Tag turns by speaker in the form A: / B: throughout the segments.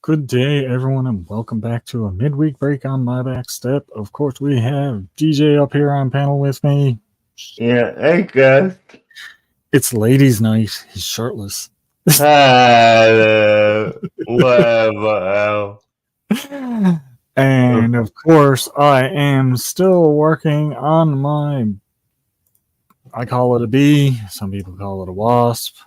A: Good day, everyone, and welcome back to a midweek break on my back step. Of course, we have DJ up here on panel with me.
B: Yeah, hey guys.
A: It's ladies' night. He's shirtless.
B: Hello. Whatever.
A: And of course, I am still working on my. I call it a bee. Some people call it a wasp.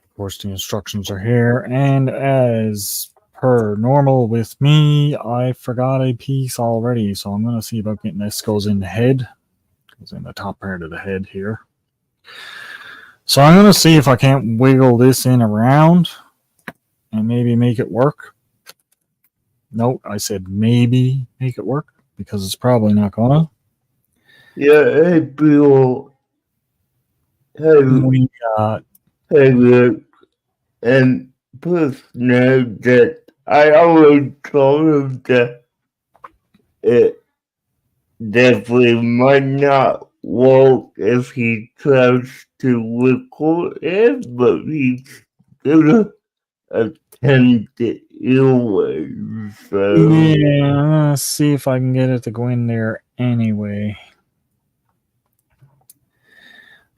A: Of course, the instructions are here, and as per normal with me, I forgot a piece already, so I'm going to see about getting this goes in the head. Goes in the top part of the head here. So I'm going to see if I can't wiggle this in around and maybe make it work. Nope, I said maybe make it work because it's probably not going to.
B: Yeah, hey Bill.
A: We got.
B: Hey look, and please know that I always told him that it definitely might not work if he tries to record it, but he's gonna attempt it anyway. So
A: Yeah, I'm going to see if I can get it to go in there anyway.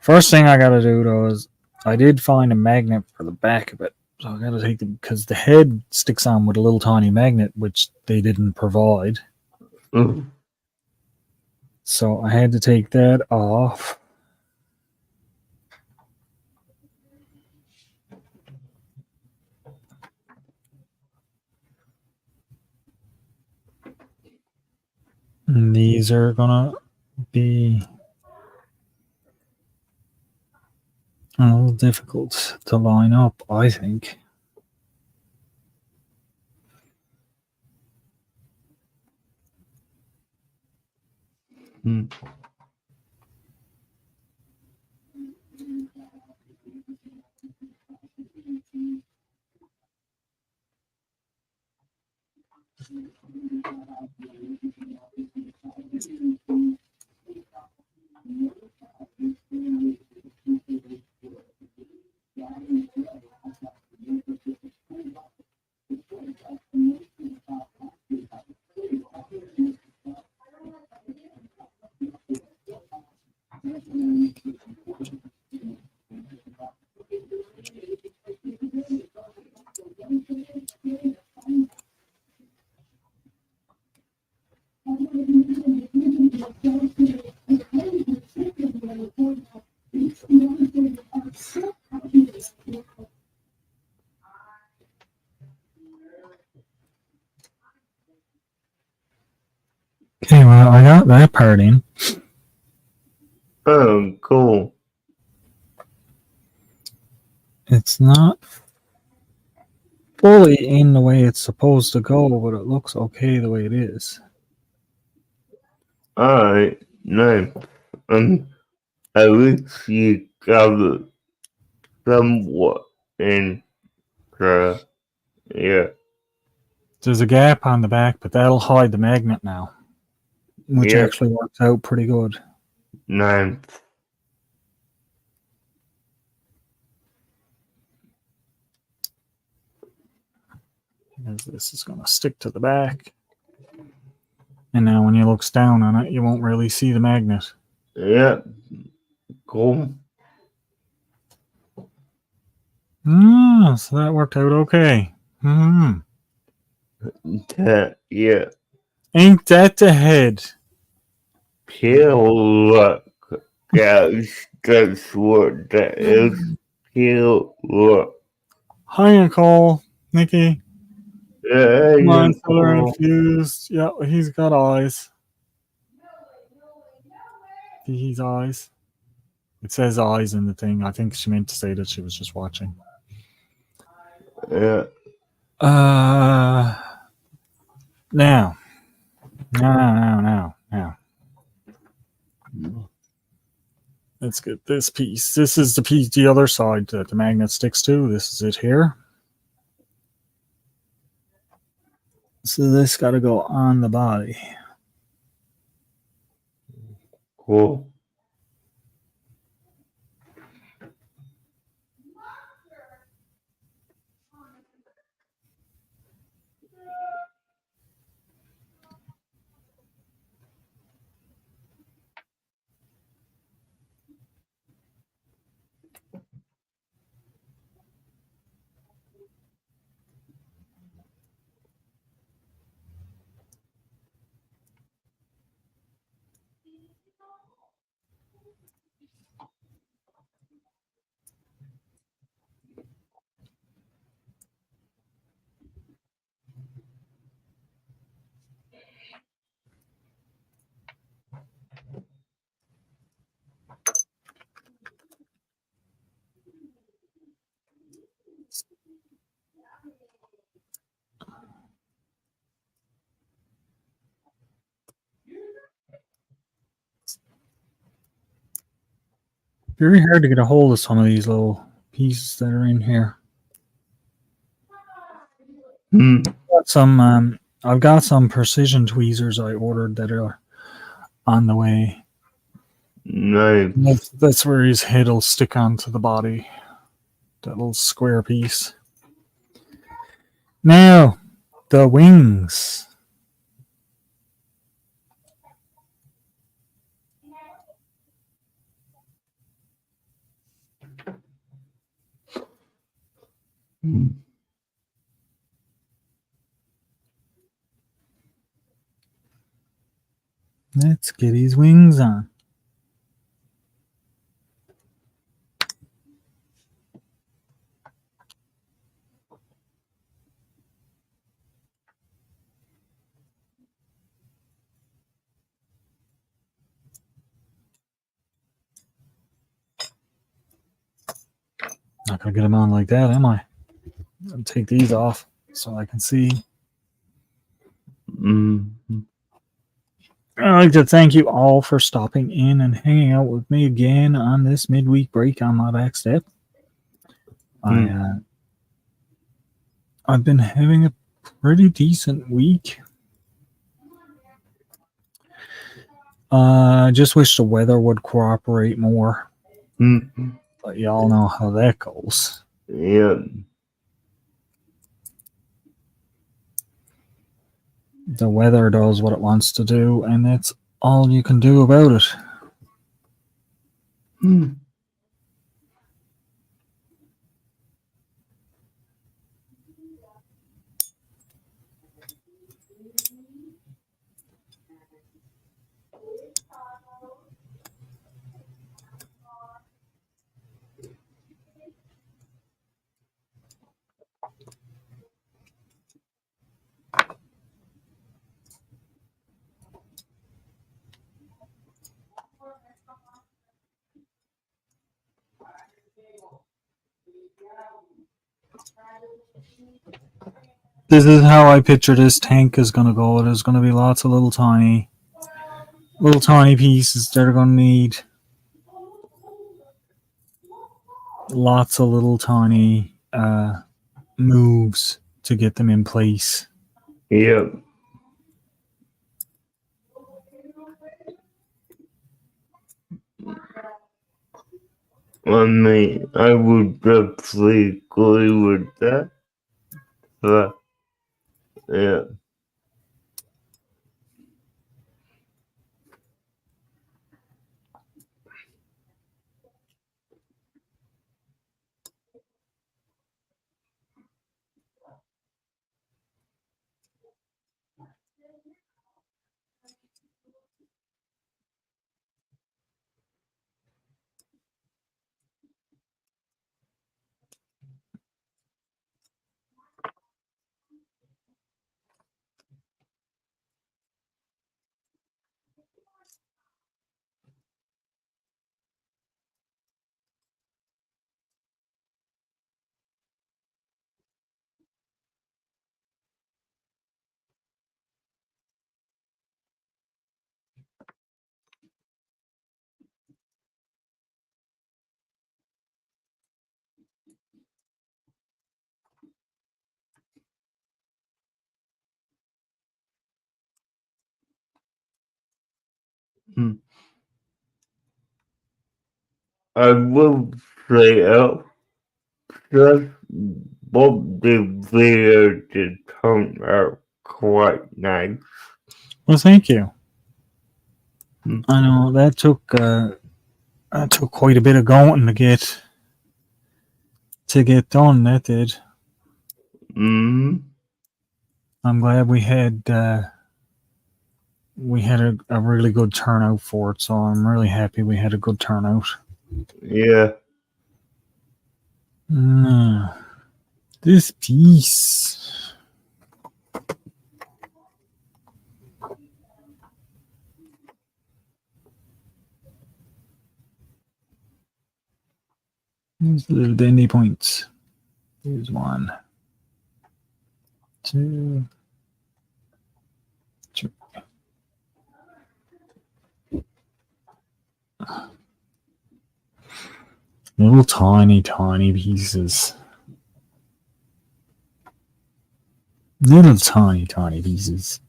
A: First thing I got to do, though, is I did find a magnet for the back of it. So I got to take them because the head sticks on with a little tiny magnet, which they didn't provide. So I had to take that off. And these are going to be a little difficult to line up, I think. Okay, well, I got that part in.
B: Oh, cool.
A: It's not fully in the way it's supposed to go, but it looks okay the way it is.
B: Alright, nice. At least you got it somewhat in yeah.
A: There's a gap on the back, but that'll hide the magnet now, which
B: Yeah,
A: actually works out pretty good.
B: nice.
A: Because this is going to stick to the back. And now when you look down on it, you won't really see the magnet.
B: Yeah, cool.
A: So that worked out okay. Hmm.
B: Yeah,
A: Ain't that the head?
B: pure luck. Guys, that's what that is. Pure luck.
A: Hi, Nicole. Nikki.
B: Yeah,
A: Come on,
B: you
A: color
B: cool.
A: infused. Yeah, he's got eyes. He's eyes. It says eyes in the thing. I think she meant to say that she was just watching.
B: Yeah.
A: Uh, now. Now. Let's get this piece. This is the piece, the other side that the magnet sticks to. This is it here. So this got to go on the body.
B: Cool.
A: Very hard to get a hold of some of these little pieces that are in here.
B: Hmm.
A: I've got some precision tweezers I ordered that are on the way.
B: Nice.
A: That's where his head will stick onto the body. That little square piece. Now, the wings.
B: Hmm.
A: Let's get his wings on. Not gonna get them on like that, am I? I'll take these off so I can see.
B: Hmm.
A: I'd like to thank you all for stopping in and hanging out with me again on this midweek break on my back step. I've been having a pretty decent week. I just wish the weather would cooperate more,
B: Hmm.
A: but y'all know how that goes.
B: Yeah.
A: The weather does what it wants to do, and that's all you can do about it.
B: Hmm.
A: This is how I picture this tank is going to go. There's going to be lots of little tiny pieces that are going to need lots of little tiny moves to get them in place.
B: Yep. I mean, I would definitely agree with that. But, yeah. I will say just both the videos did turn out quite nice.
A: Well, thank you. I know that took quite a bit of going to get done. That did. I'm glad we had a really good turnout for it. So I'm really happy we had a good turnout.
B: Yeah.
A: This piece. Here's the little dandy points. Here's 1, 2, 3. Little tiny pieces. Little tiny pieces.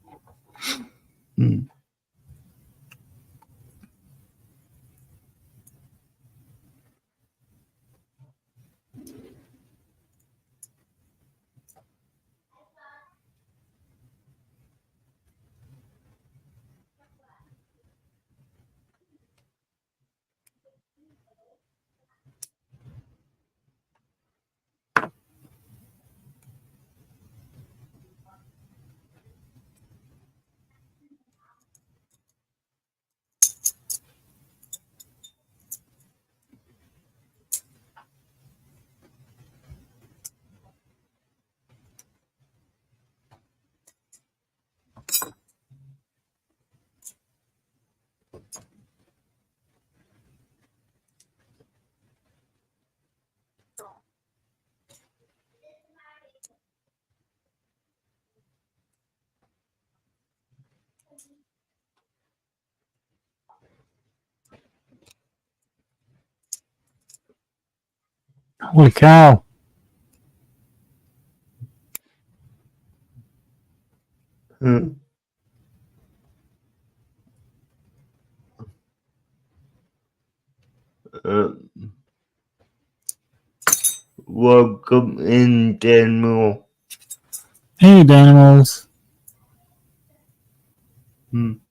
A: Holy cow.
B: Welcome in, Daniel.
A: Hey, Danimals. Don't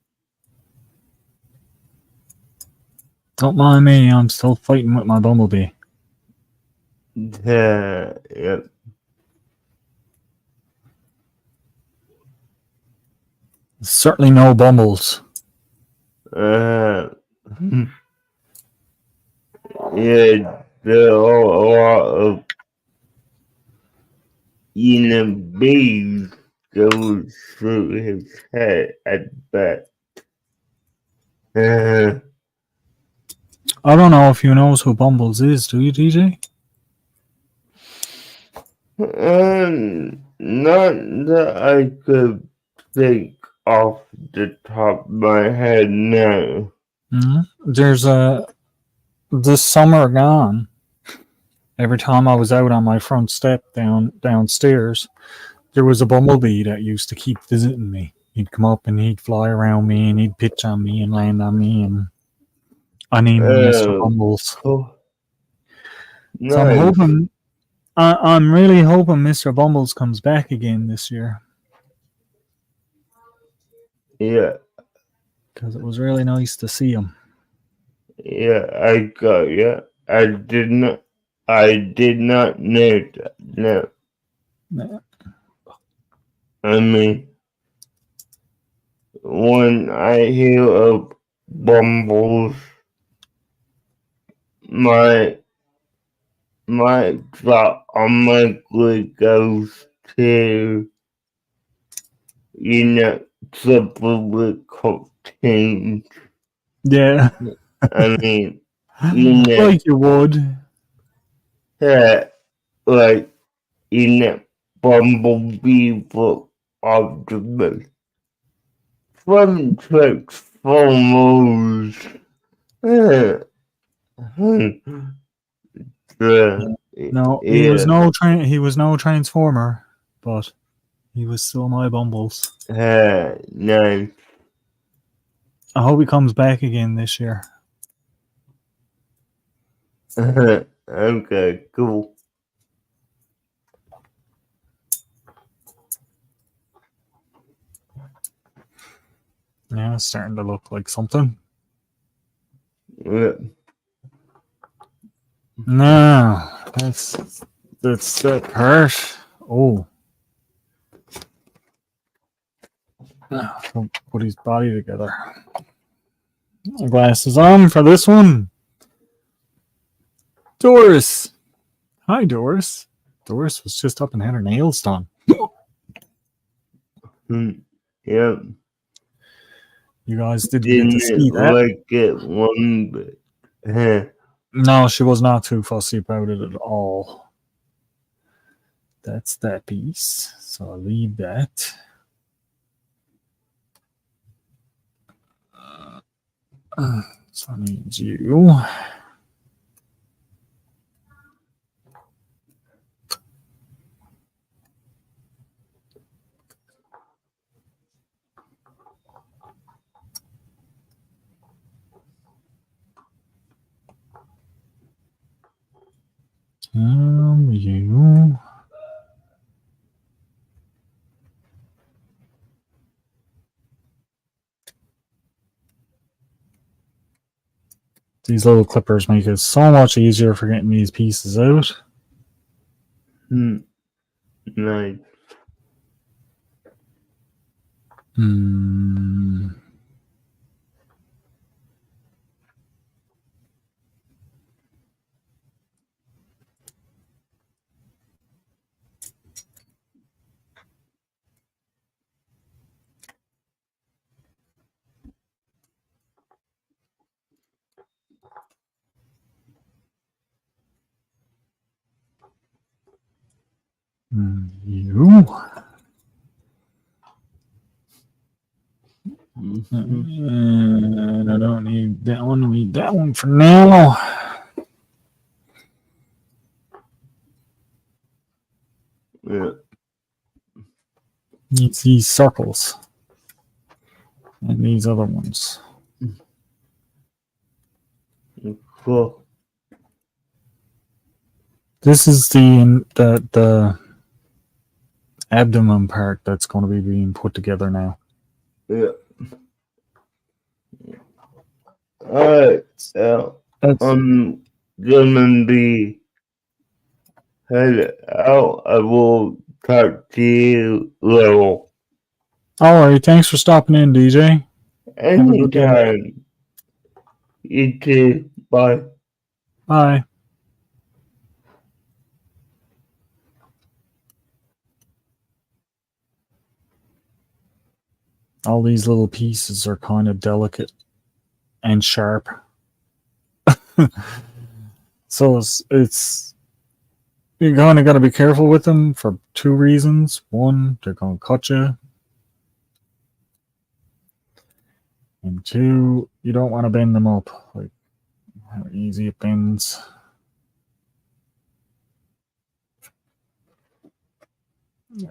A: mind me, I'm still fighting with my bumblebee.
B: Yep.
A: Certainly no bumbles.
B: Yeah, there are a lot of bees going through his head, I bet.
A: I don't know if you knows who Bumbles is, do you, DJ?
B: Not that I could think off the top of my head now.
A: There's this summer gone. Every time I was out on my front step downstairs, there was a bumblebee that used to keep visiting me. He'd come up and he'd fly around me and he'd pitch on me and land on me, and I named him Mr. Bumbles.
B: Oh,
A: So I'm
B: nice.
A: hoping, I'm really hoping Mr. Bumbles comes back again this year,
B: Yeah,
A: because it was really nice to see him.
B: yeah, I got you. I did not know that. No,
A: Yeah.
B: I mean, when I hear of Bumbles, my thought automatically goes to, triple cartoons.
A: Yeah,
B: I mean,
A: like you would.
B: like, Bumblebee for Optimus. From Transformers. Yeah.
A: No, he was no transformer, but he was still my Bumbles.
B: Nice.
A: I hope he comes back again this year.
B: Okay, cool.
A: Yeah, it's starting to look like something.
B: Yeah.
A: No, that's that part. Oh. Put his body together. Glasses on for this one. Doris. Hi, Doris. Doris was just up and had her nails done.
B: Yeah.
A: You guys didn't get to see that.
B: Like it one bit.
A: No, she was not too fussy about it at all. That's that piece. So I'll leave that. So I need you. You. These little clippers make it so much easier for getting these pieces out.
B: Nice.
A: You. And I don't need that one. I need that one for now.
B: Yeah.
A: Needs these circles. And these other ones.
B: Cool.
A: This is the abdomen part that's going to be being put together now.
B: Yeah. Alright, so I'm gonna be headed out. I will talk to you later.
A: Alright, thanks for stopping in, DJ.
B: Anytime. You too. Bye.
A: Bye. All these little pieces are kind of delicate and sharp. So it's You kind of got to be careful with them for two reasons. One, they're going to cut you. And two, you don't want to bend them up. Like how easy it bends.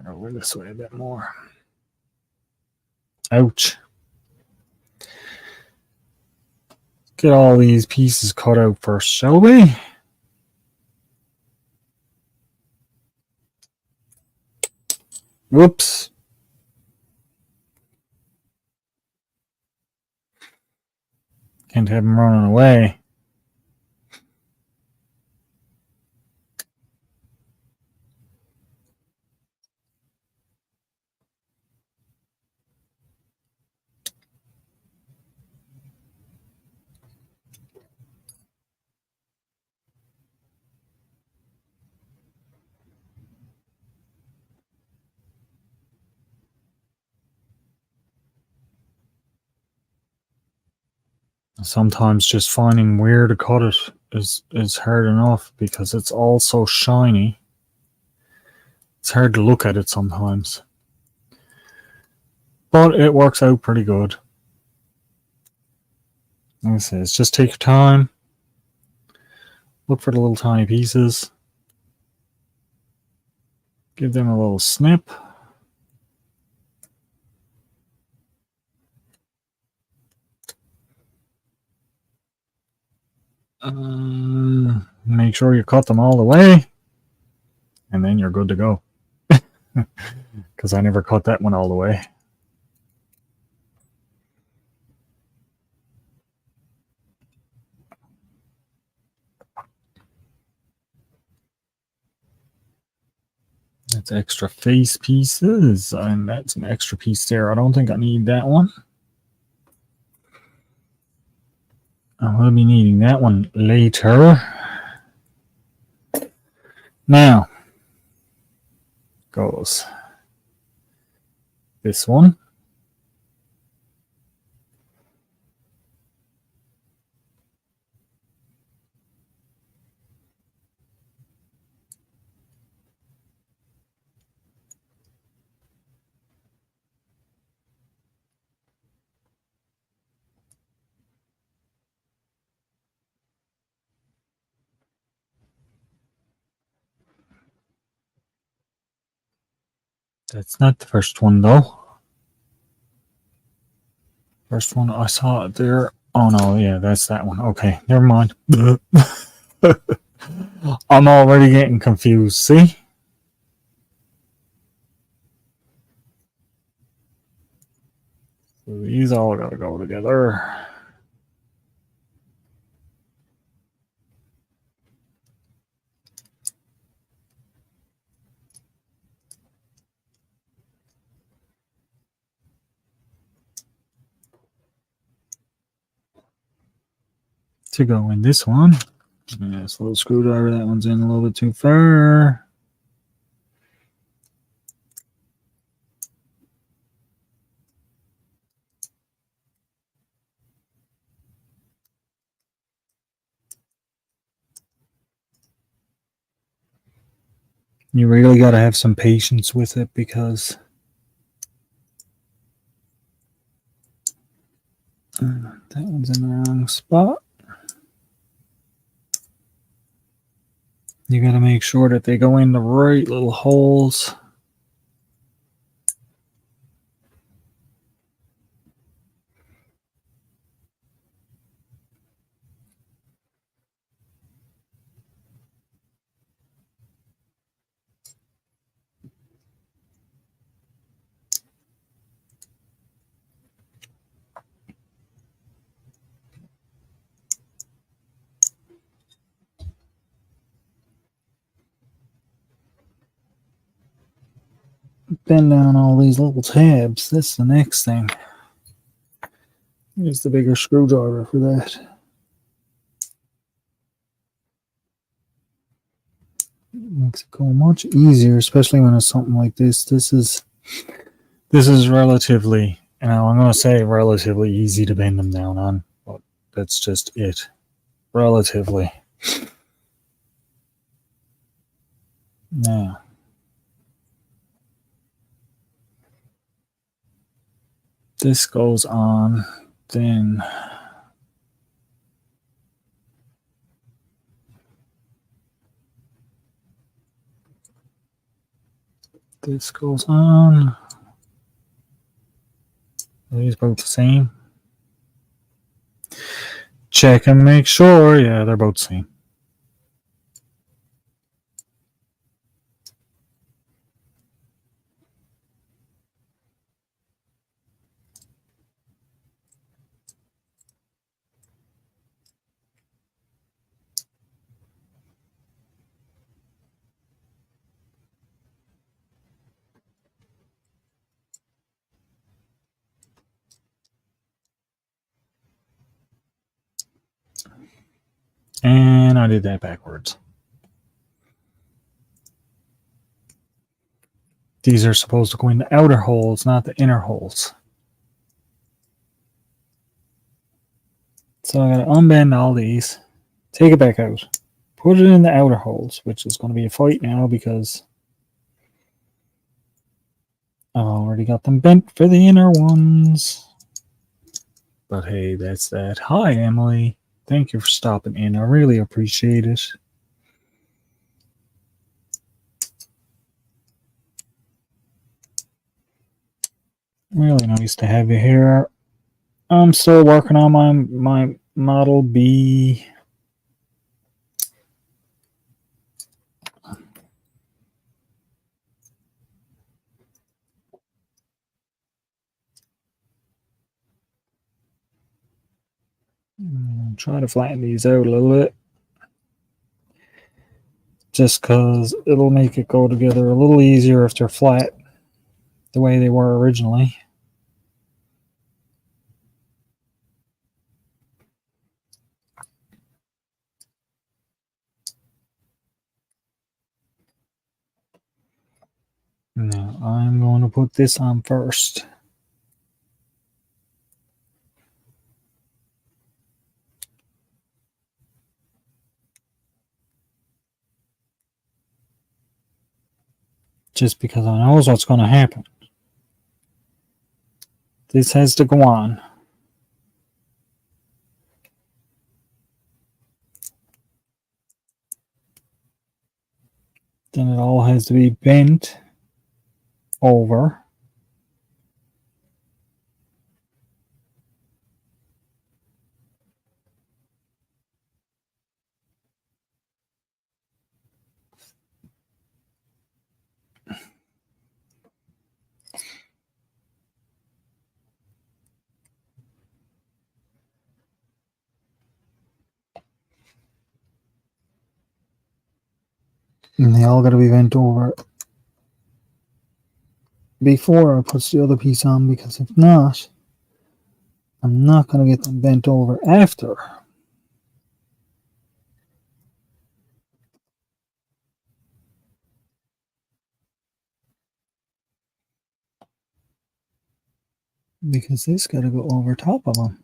A: Over this way a bit more. Ouch. Get all these pieces cut out first, shall we? Whoops. Can't have them running away. Sometimes just finding where to cut it is hard enough because it's all so shiny. It's hard to look at it sometimes. But it works out pretty good. Like I say, it's just take your time. Look for the little tiny pieces. Give them a little snip. Make sure you cut them all the way. And then you're good to go. Because I never cut that one all the way. That's extra face pieces. And that's an extra piece there. I don't think I need that one. I will be needing that one later. Now goes this one. That's not the first one though. First one I saw it there. Oh no, yeah, that's that one. Okay, never mind. I'm already getting confused. See? So these all gotta go together. To go in this one. Yeah, this little screwdriver, that one's in a little bit too far. You really got to have some patience with it because that one's in the wrong spot. You got to make sure that they go in the right little holes. Bend down all these little tabs. That's the next thing. Use the bigger screwdriver for that. It makes it go much easier, especially when it's something like this. This is relatively, and I'm going to say relatively easy to bend them down on, but that's just it. Relatively. Now, this goes on, then this goes on. Are these both the same? Check and make sure. Yeah, they're both the same. And I did that backwards. These are supposed to go in the outer holes, not the inner holes. So I gotta unbend all these, take it back out, put it in the outer holes, which is going to be a fight now because I've already got them bent for the inner ones. But hey, that's that. Hi, Emily. Thank you for stopping in. I really appreciate it. Really nice to have you here. I'm still working on my Model B. Try to flatten these out a little bit. Just because it'll make it go together a little easier if they're flat the way they were originally. Now I'm going to put this on first. Just because I know what's going to happen. This has to go on. Then it all has to be bent over. And they all got to be bent over before I put the other piece on, because if not, I'm not going to get them bent over after. Because this got to go over top of them.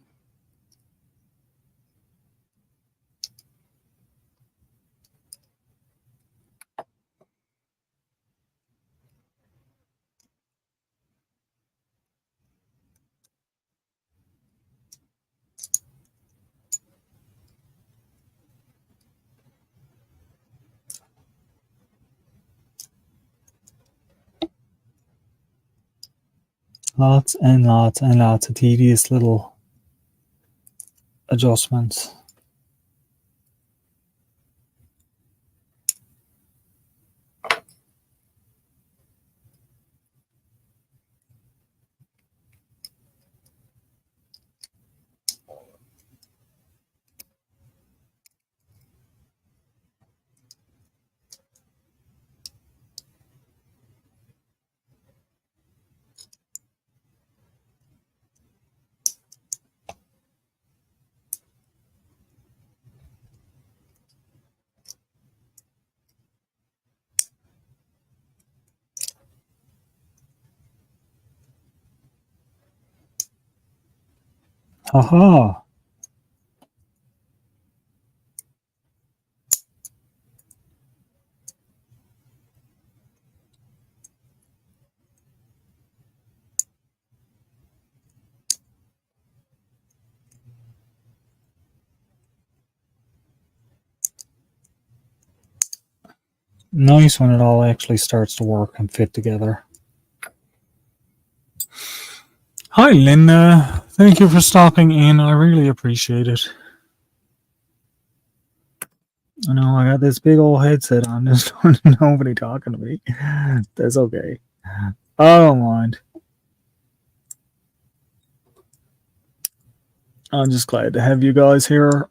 A: Lots and lots and lots of tedious little adjustments. Haha. nice when it all actually starts to work and fit together. Hi, Linda. Thank you for stopping in. I really appreciate it. I know I got this big old headset on. There's nobody talking to me. That's okay. I don't mind. I'm just glad to have you guys here.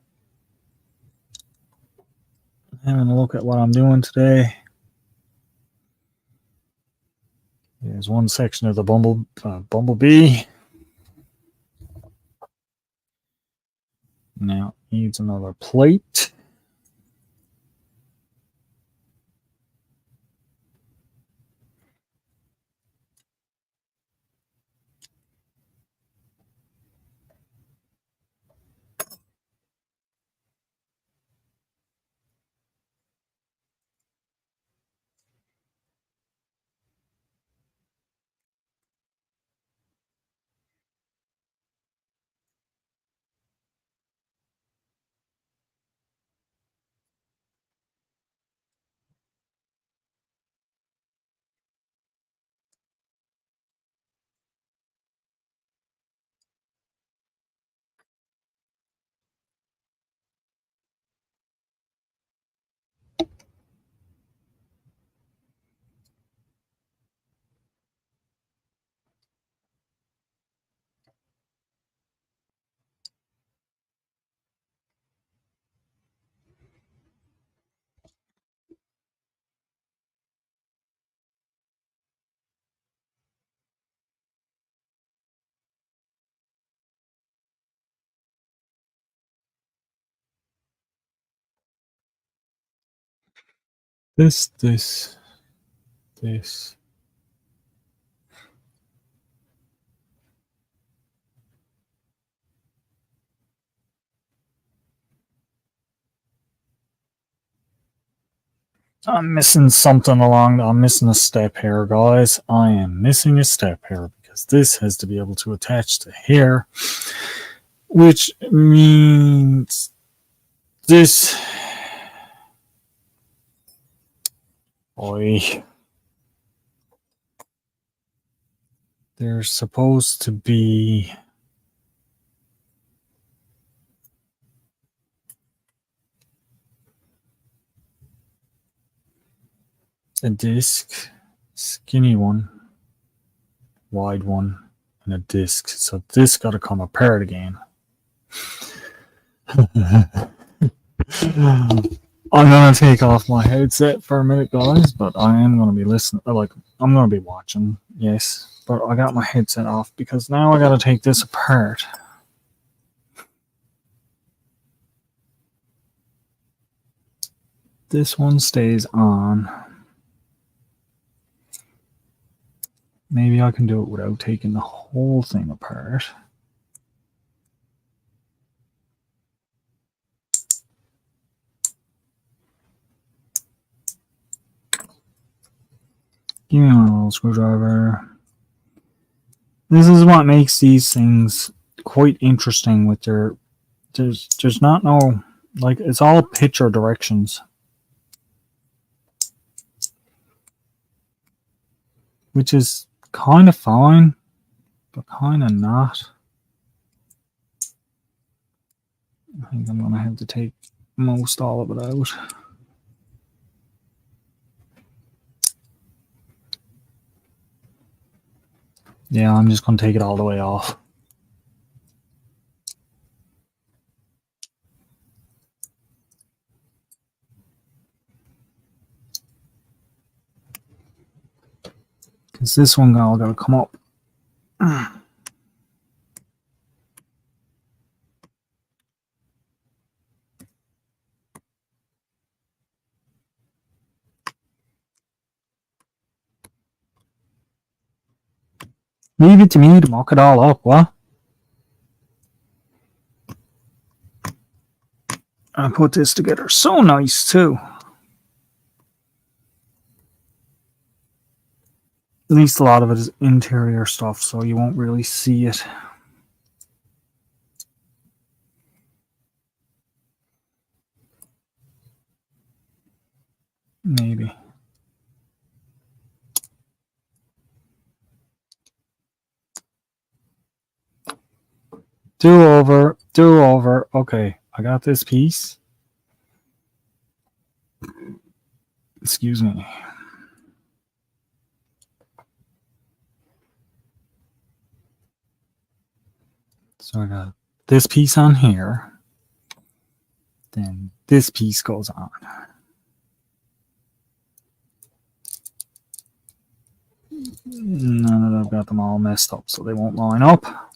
A: Having a look at what I'm doing today. There's one section of the bumblebee. Now it needs another plate. This. I'm missing something I'm missing a step here, guys. I am missing a step here because this has to be able to attach to here, which means this. Boy, there's supposed to be a disc, skinny one, wide one, and a disc. So this got to come apart again. I'm gonna take off my headset for a minute, guys, but I am gonna be listening. I'm gonna be watching, yes, but I got my headset off because now I gotta take this apart. This one stays on. Maybe I can do it without taking the whole thing apart. Give me my little screwdriver. This is what makes these things quite interesting with there's not no, like, it's all picture directions, which is kind of fine, but kind of not. I think I'm gonna have to take most all of it out. Yeah, I'm just gonna take it all the way off. Because this one all gotta come up. Leave it to me to mock it all up, what? I put this together so nice too. At least a lot of it is interior stuff, so you won't really see it. Maybe. Do over. Do over. Okay, I got this piece. Excuse me. So I got this piece on here. Then this piece goes on. Now that I've got them all messed up so they won't line up.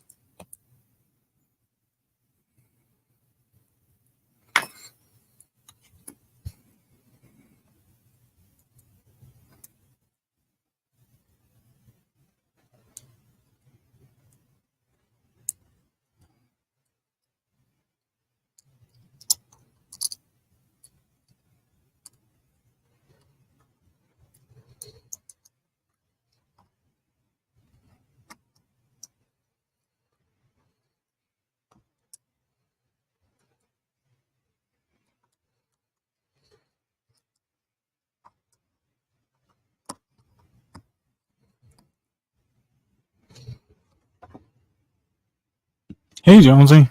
A: Hey, Jonesy.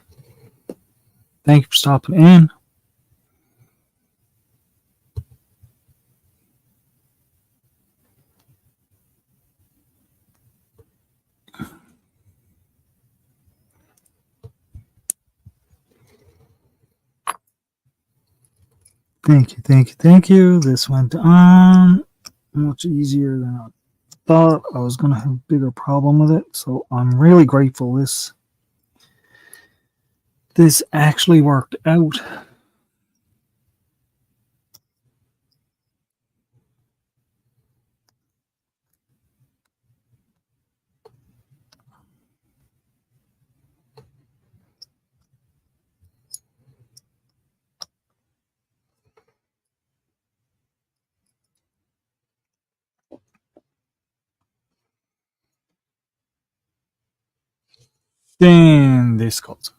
A: Thank you for stopping in. Thank you, thank you, thank you. This went on much easier than I thought. I was going to have a bigger problem with it, so I'm really grateful this actually worked out. Then this goes on.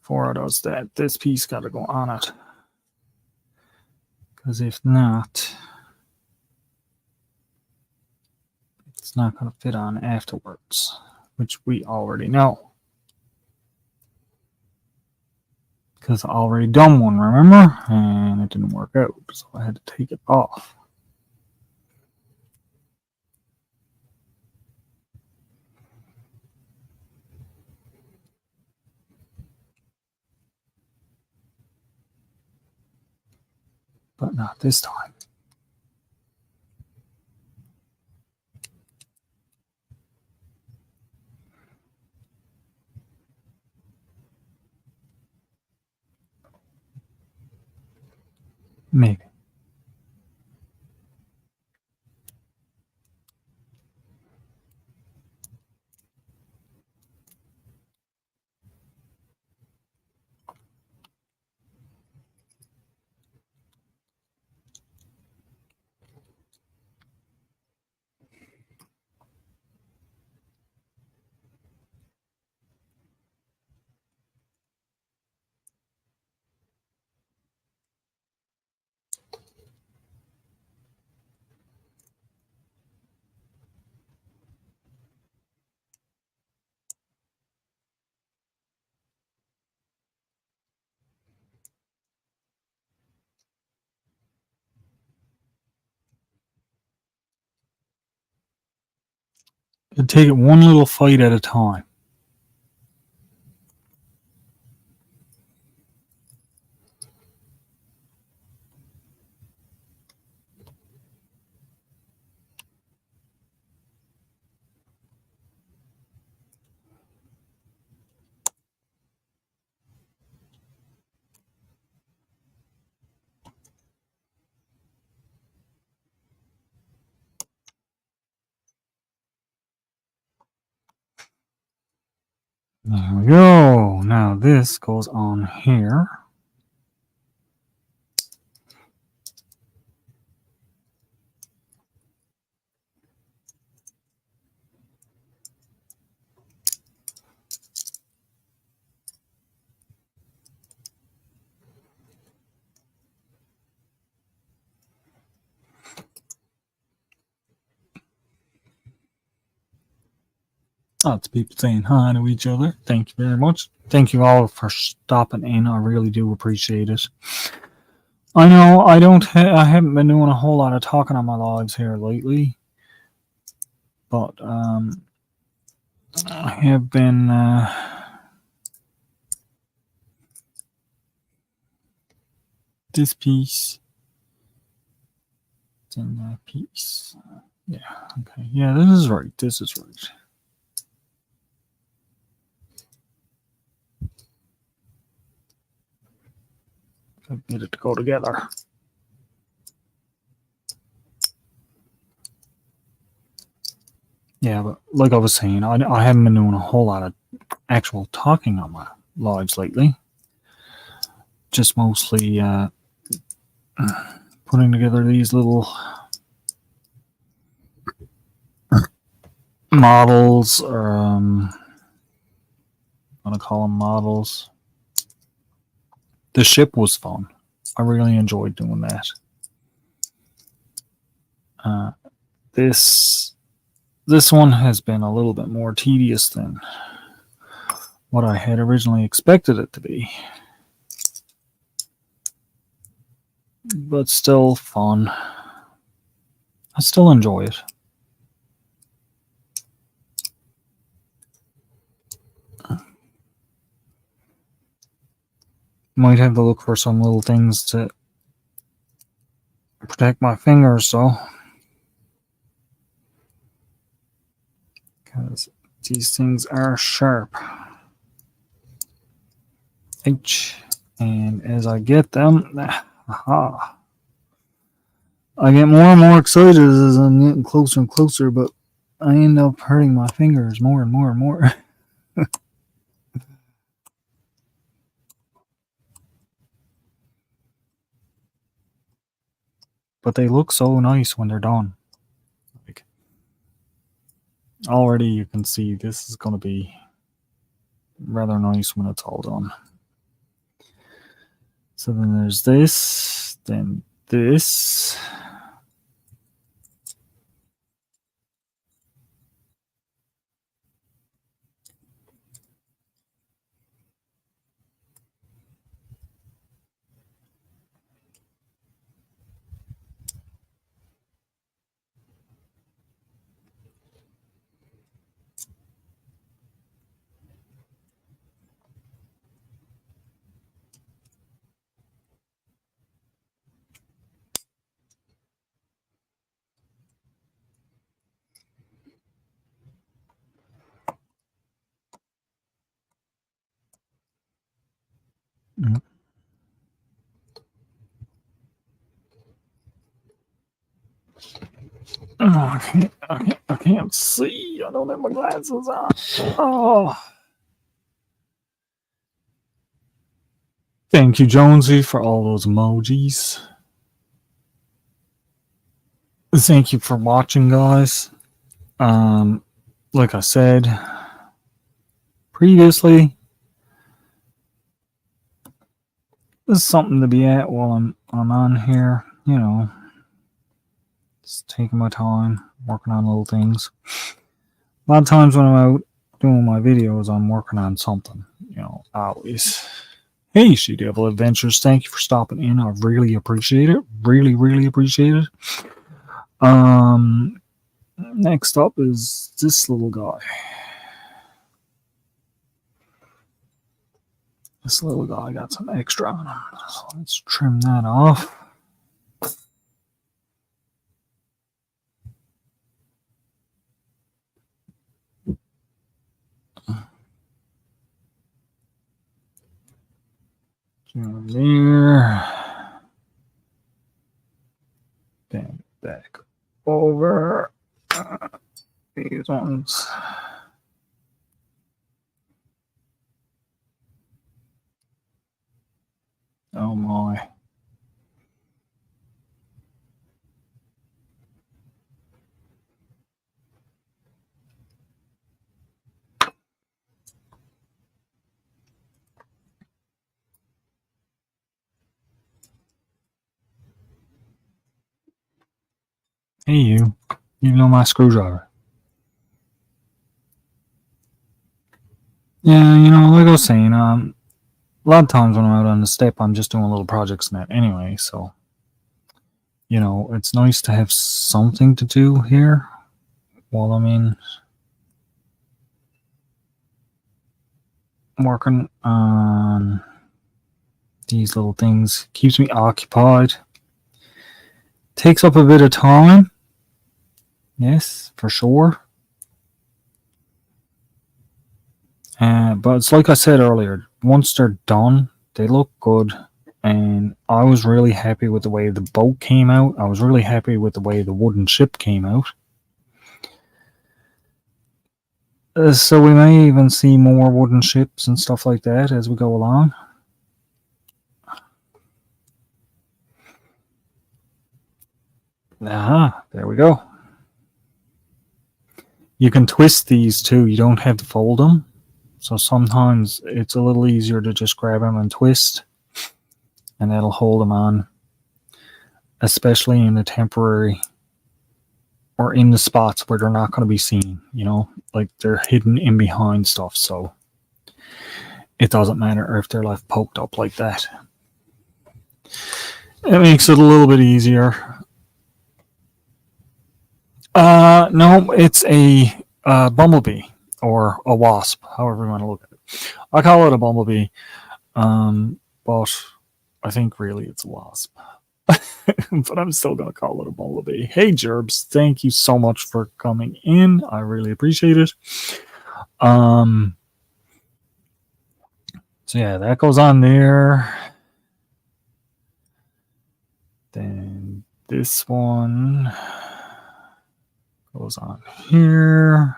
A: Before I does that, this piece got to go on it. Because if not, it's not going to fit on afterwards, which we already know. Because I already done one, remember? And it didn't work out, so I had to take it off. But not this time. Maybe. I'd take it one little fight at a time. There we go. Now this goes on here. Lots of people saying hi to each other. Thank you very much. Thank you all for stopping in. I really do appreciate it. I know I haven't been doing a whole lot of talking on my lives here lately, but I have been this piece, then that piece. Yeah, okay. Yeah, this is right. This is right. I need it to go together. Yeah, but like I was saying, I haven't been doing a whole lot of actual talking on my lives lately. Just mostly putting together these little models, or I'm gonna call them models. The ship was fun. I really enjoyed doing that. This one has been a little bit more tedious than what I had originally expected it to be, but still fun. I still enjoy it. Might have to look for some little things to protect my fingers, though, because these things are sharp. H, and as I get them, aha, I get more and more excited as I'm getting closer and closer, but I end up hurting my fingers more and more and more. But they look so nice when they're done. Like, already you can see this is going to be rather nice when it's all done. So then there's this, then this. Oh, I can't see. I don't have my glasses on. Oh. Thank you, Jonesy, for all those emojis. Thank you for watching, guys. Like I said previously, this is something to be at while I'm on here. You know, just taking my time, working on little things. A lot of times when I'm out doing my videos, I'm working on something. You know, always. Hey, She Devil Adventures, thank you for stopping in. I really appreciate it. Really, really appreciate it. Next up is this little guy. This little guy got some extra on him. So let's trim that off. Down there. Then back over. These ones. Oh my. Hey, you know my screwdriver. Yeah, like I was saying, a lot of times when I'm out on the step, I'm just doing little projects in that anyway. So, it's nice to have something to do here while I'm working on these little things. Keeps me occupied. Takes up a bit of time. Yes, for sure. But it's like I said earlier, once they're done, they look good. And I was really happy with the way the boat came out. I was really happy with the way the wooden ship came out. So we may even see more wooden ships and stuff like that as we go along. Aha, there we go. You can twist these too. You don't have to fold them. So sometimes it's a little easier to just grab them and twist. And that'll hold them on. Especially in the temporary or in the spots where they're not going to be seen. Like they're hidden in behind stuff. So it doesn't matter if they're left poked up like that. It makes it a little bit easier. No, it's a bumblebee or a wasp, however you want to look at it. I call it a bumblebee, but I think really it's a wasp. But I'm still going to call it a bumblebee. Hey, Gerbs, thank you so much for coming in. I really appreciate it. So yeah, that goes on there. Then this one goes on here.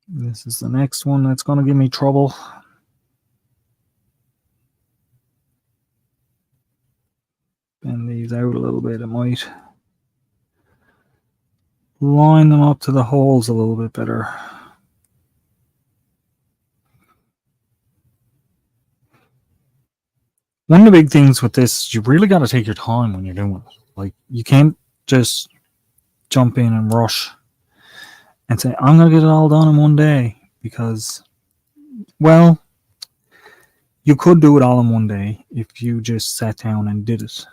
A: This is the next one that's going to give me trouble. Bend these out a little bit. It might line them up to the holes a little bit better. One of the big things with this is you really got to take your time when you're doing it. Like, you can't just jump in and rush and say, I'm going to get it all done in one day, because, well, you could do it all in one day if you just sat down and did it.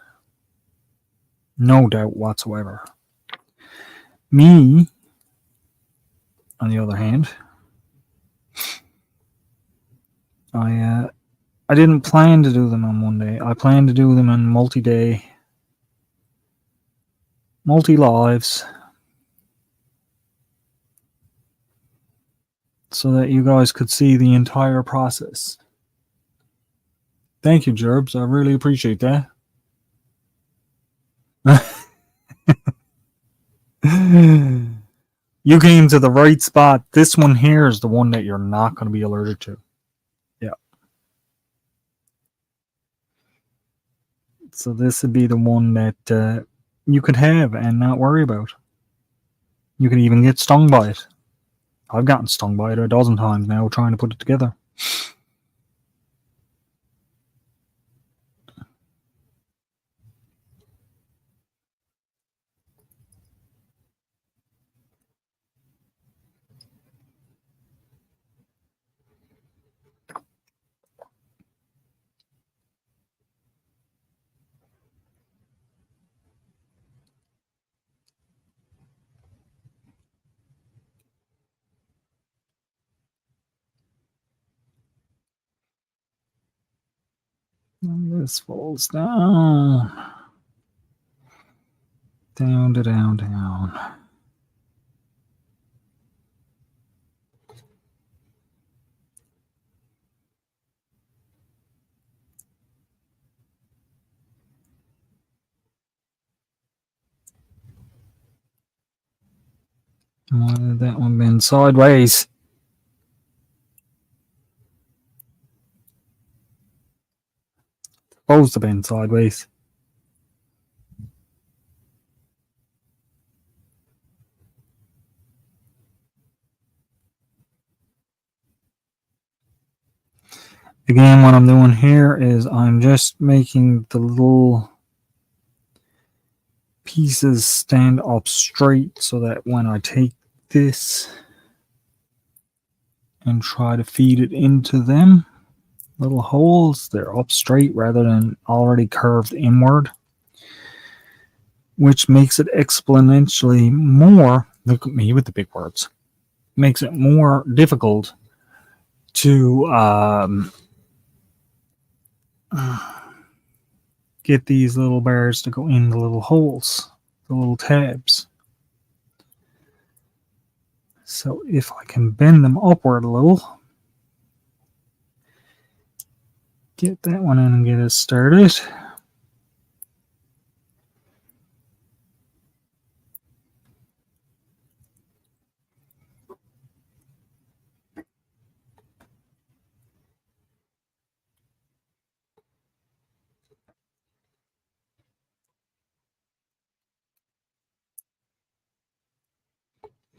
A: No doubt whatsoever. Me, on the other hand, I didn't plan to do them on one day. I planned to do them in multi-day, multi-lives, so that you guys could see the entire process. Thank you, Gerbs. I really appreciate that. You came to the right spot. This one here is the one that you're not going to be allergic to. Yeah. So this would be the one that you could have and not worry about. You could even get stung by it. I've gotten stung by it a dozen times now trying to put it together. And this falls down. Down to down, down. Why did that one bend sideways? Supposed to bend sideways. Again, what I'm doing here is I'm just making the little pieces stand up straight so that when I take this and try to feed it into them little holes, they're up straight rather than already curved inward, which makes it exponentially more, look at me with the big words, makes it more difficult to get these little bars to go in the little holes, the little tabs. So if I can bend them upward a little, get that one in and get it started.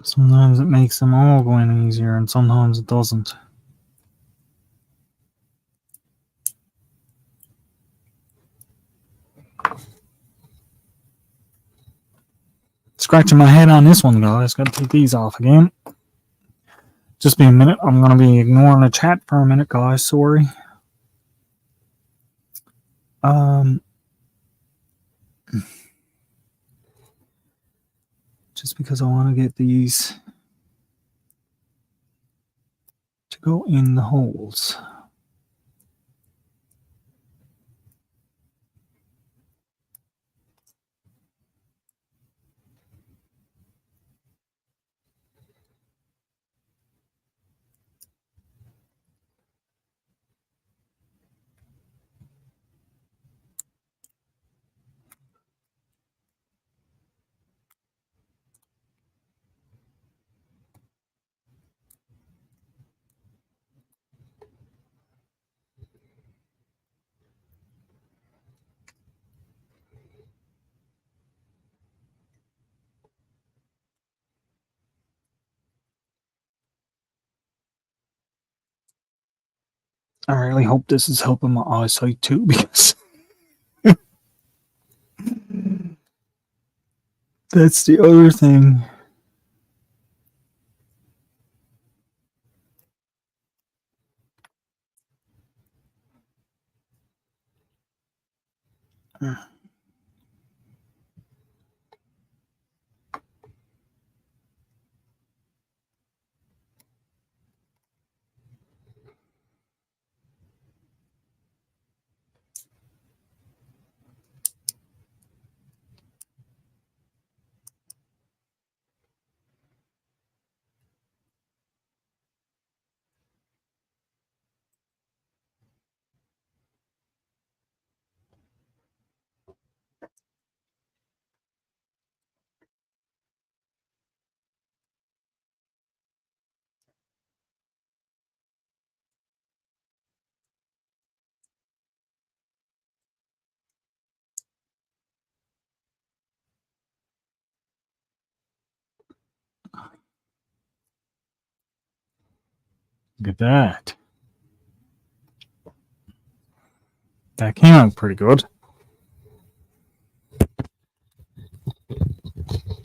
A: Sometimes it makes them all go in easier and sometimes it doesn't. Scratching my head on this one, guys. Gotta take these off again. Just be a minute. I'm gonna be ignoring the chat for a minute, guys. Sorry. Just because I want to get these to go in the holes. I really hope this is helping my eyesight too, because that's the other thing. Look at that. That came out pretty good.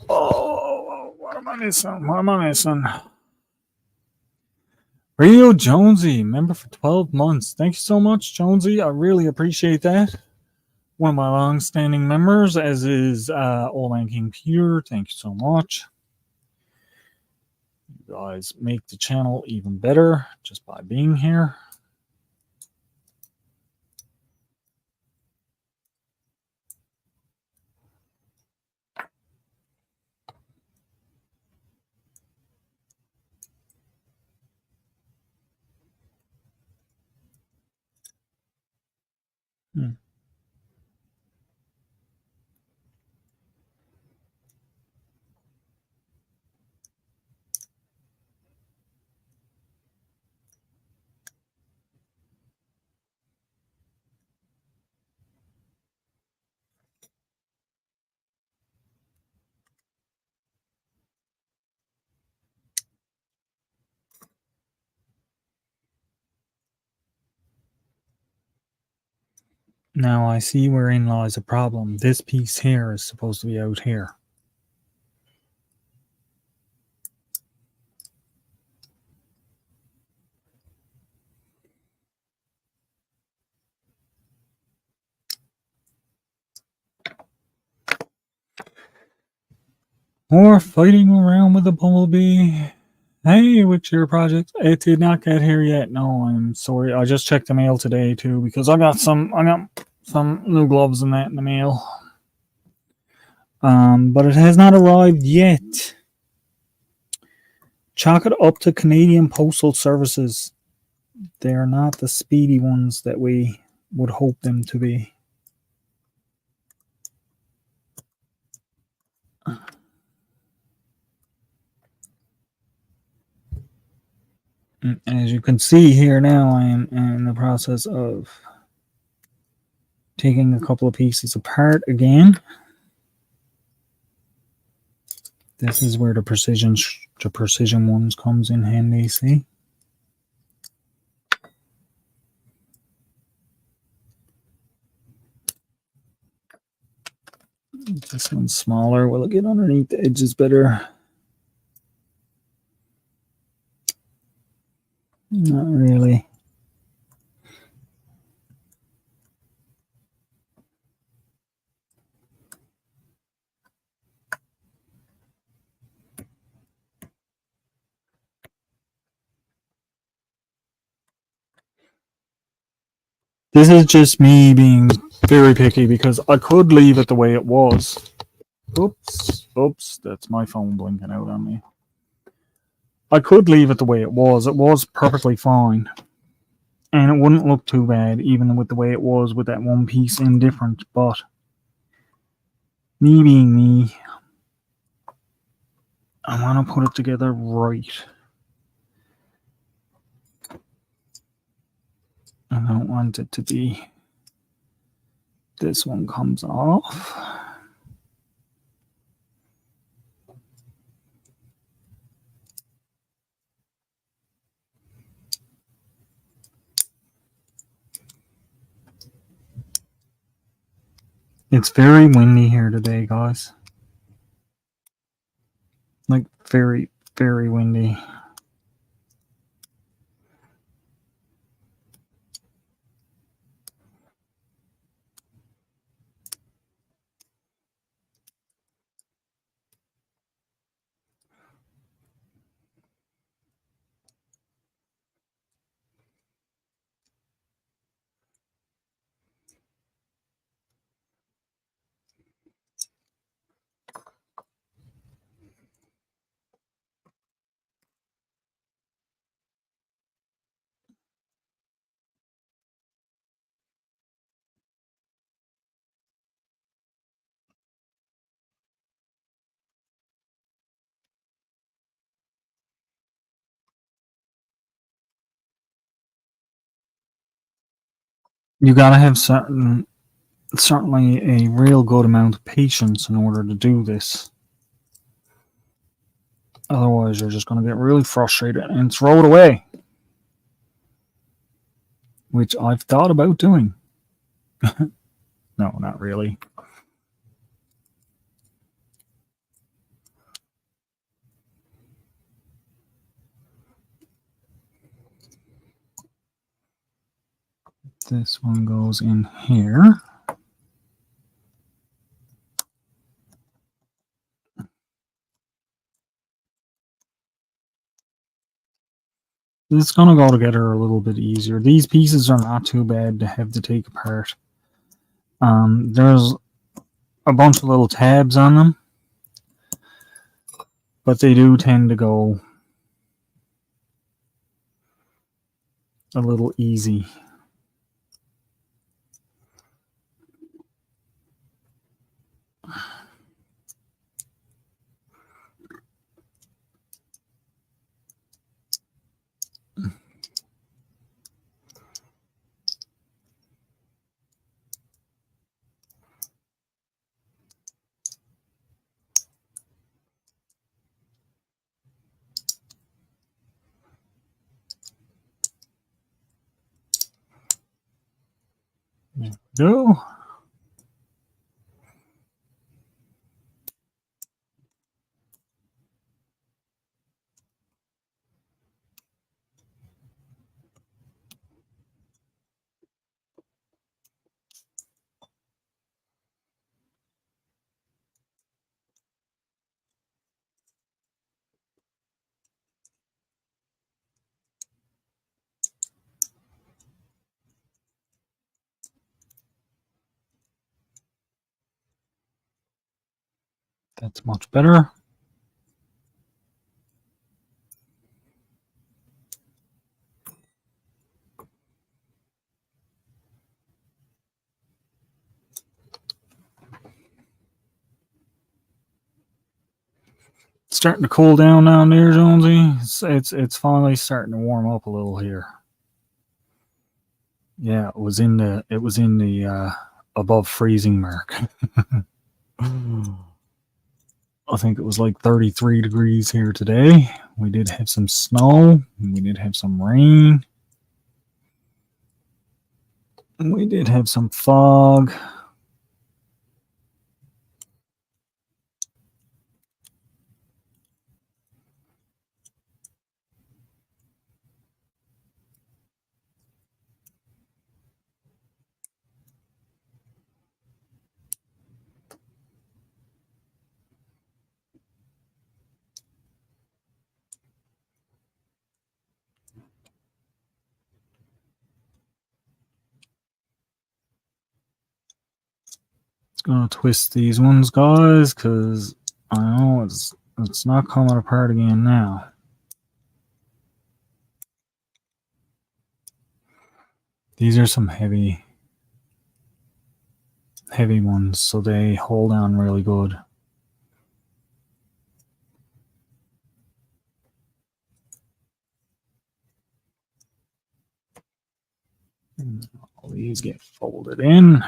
A: Oh, what am I missing? What am I missing? Rio Jonesy, member for 12 months. Thank you so much, Jonesy. I really appreciate that. One of my long-standing members, as is Old Man King Peter. Thank you so much. You guys make the channel even better just by being here. Now I see wherein lies a problem. This piece here is supposed to be out here. Or fighting around with the bumblebee. Hey, with your project, it did not get here yet. No, I'm sorry. I just checked the mail today too because I got some new gloves and that in the mail. But it has not arrived yet. Chalk it up to Canadian Postal Services. They are not the speedy ones that we would hope them to be. As you can see here now, I am in the process of taking a couple of pieces apart again. This is where the precision ones comes in handy, see? This one's smaller. Will it get underneath the edges better? Not really. This is just me being very picky because I could leave it the way it was. Oops, that's my phone blinking out on me. I could leave it the way it was. It was perfectly fine. And it wouldn't look too bad, even with the way it was with that one piece indifferent. But me being me, I want to put it together right. I don't want it to be this one comes off. It's very windy here today, guys. Like very, very windy. You gotta have certainly a real good amount of patience in order to do this. Otherwise, you're just going to get really frustrated and throw it away. Which I've thought about doing. No, not really. This one goes in here. It's going to go together a little bit easier. These pieces are not too bad to have to take apart. There's a bunch of little tabs on them, but they do tend to go a little easy. There we go. That's much better. It's starting to cool down there, Jonesy. It's finally starting to warm up a little here. Yeah, it was in the above freezing mark. I think it was like 33 degrees here today. We did have some snow. We did have some rain. We did have some fog. It's gonna twist these ones, guys, because I know it's not coming apart again now. These are some heavy ones, so they hold on really good. All these get folded in.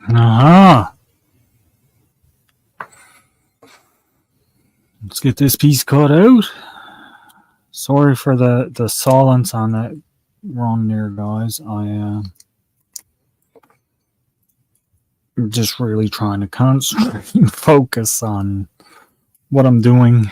A: Uh-huh. Let's get this piece cut out. Sorry for the silence on that run there, guys. I'm just really trying to concentrate and focus on what I'm doing.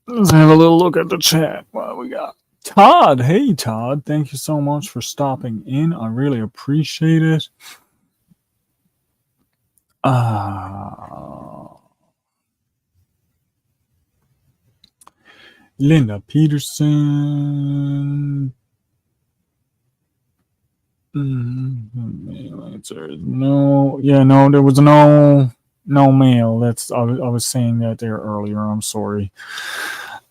A: Let's have a little look at the chat. What we got? Todd. Hey, Todd. Thank you so much for stopping in. I really appreciate it. Linda Peterson. Answer no. Yeah, no, there was no No mail. I was saying that there earlier. I'm sorry.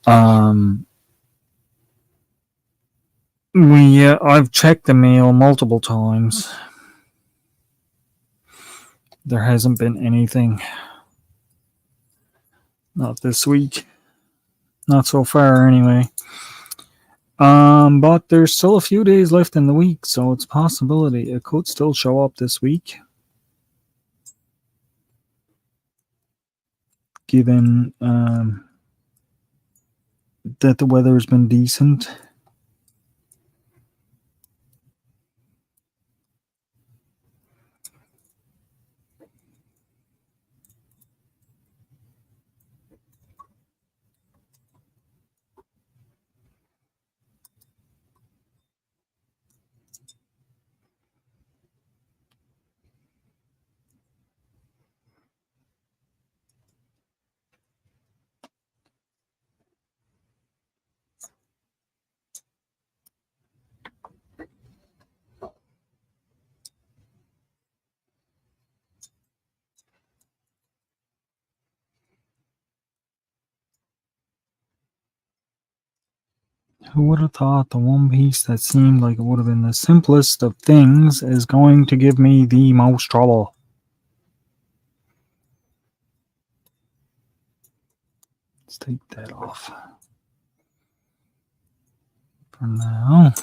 A: I've checked the mail multiple times. There hasn't been anything. Not this week. Not so far, anyway. But there's still a few days left in the week, so it's a possibility it could still show up this week. Given that the weather has been decent. Who would have thought the one piece that seemed like it would have been the simplest of things is going to give me the most trouble? Let's take that off for now.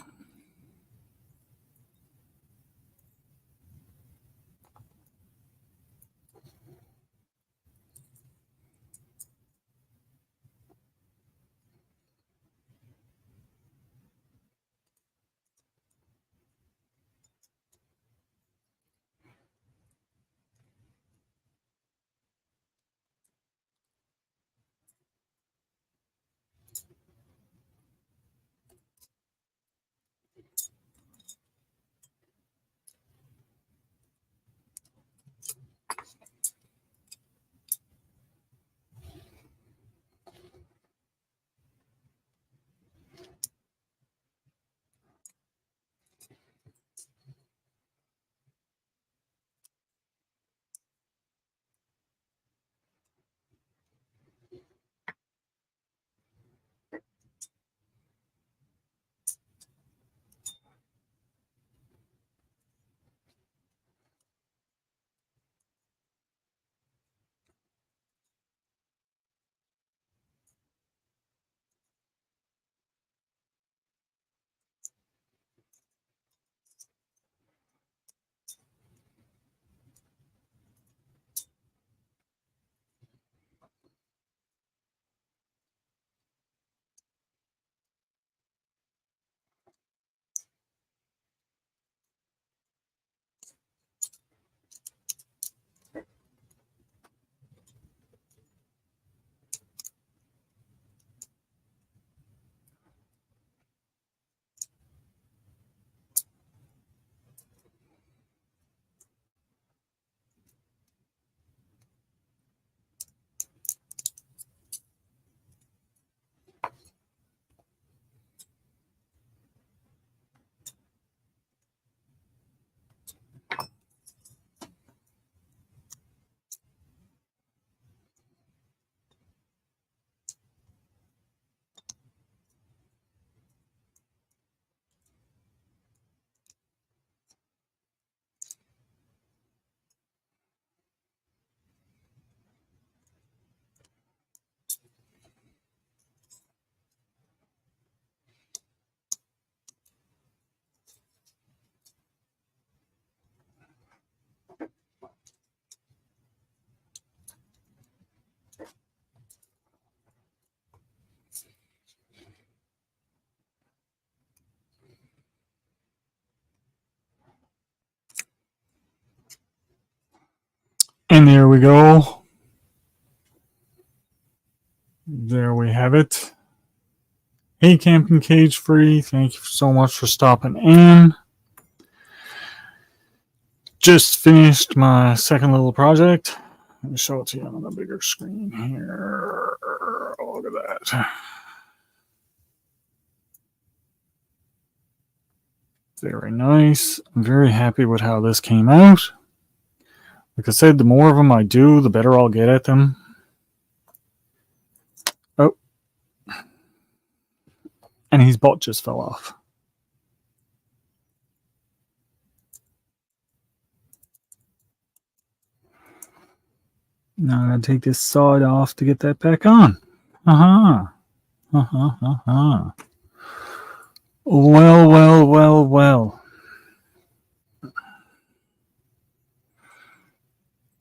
A: And there we go. There we have it. Hey, Camping Cage Free, thank you so much for stopping in. Just finished my second little project. Let me show it to you on a bigger screen here. Look at that. Very nice. I'm very happy with how this came out. Like I said, the more of them I do, the better I'll get at them. Oh. And his butt just fell off. Now I gotta take this side off to get that back on. Uh-huh. Uh-huh. Uh-huh. Well, well, well, well.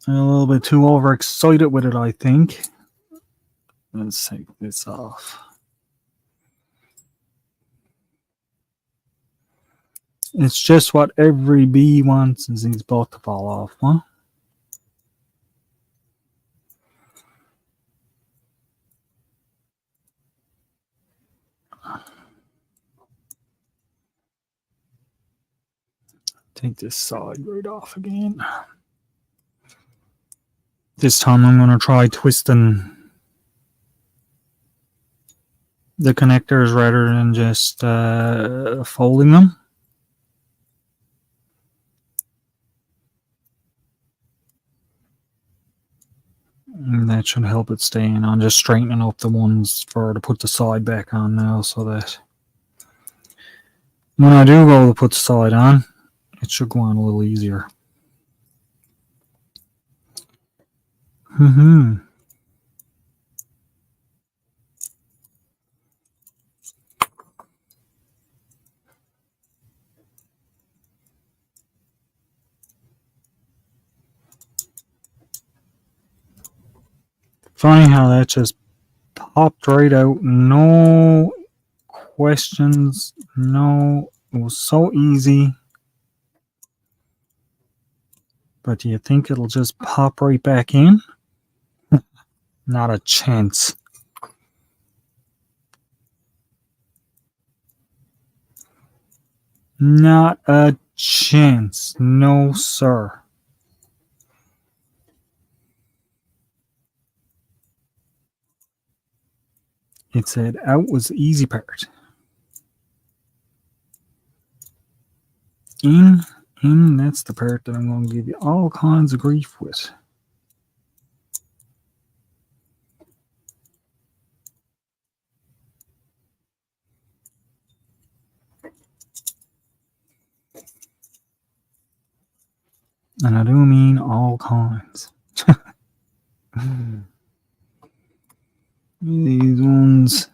A: I'm a little bit too overexcited with it, I think. Let's take this off. It's just what every bee wants is his butt to fall off, huh? Take this side right off again. This time I'm going to try twisting the connectors rather than just folding them. And that should help it stay in. I'm just straightening up the ones to put the side back on now so that when I do go to put the side on, it should go on a little easier. Funny how that just popped right out. No questions. No, it was so easy. But do you think it'll just pop right back in? Not a chance. Not a chance. No, sir. It said out was the easy part. In, that's the part that I'm going to give you all kinds of grief with. And I do mean all kinds. These ones.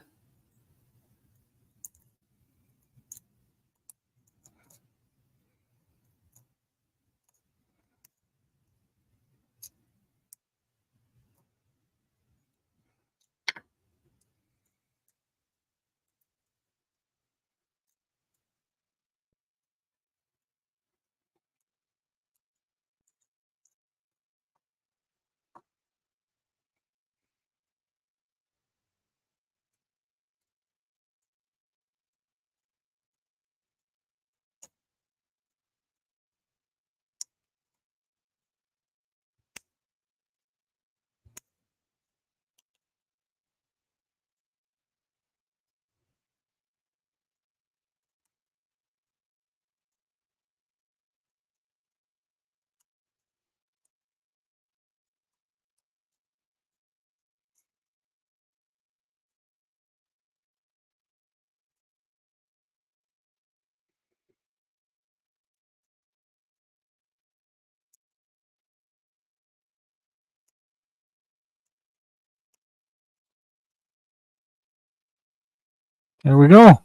A: There we go.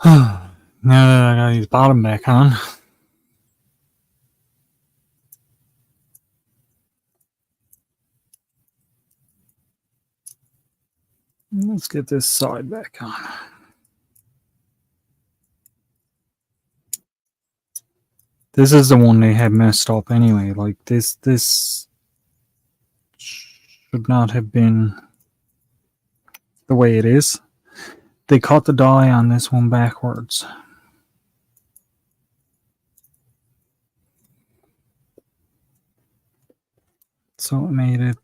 A: Now that I got these bottom back on. Let's get this side back on. This is the one they had messed up anyway. Like this should not have been the way it is. They cut the die on this one backwards. So it made it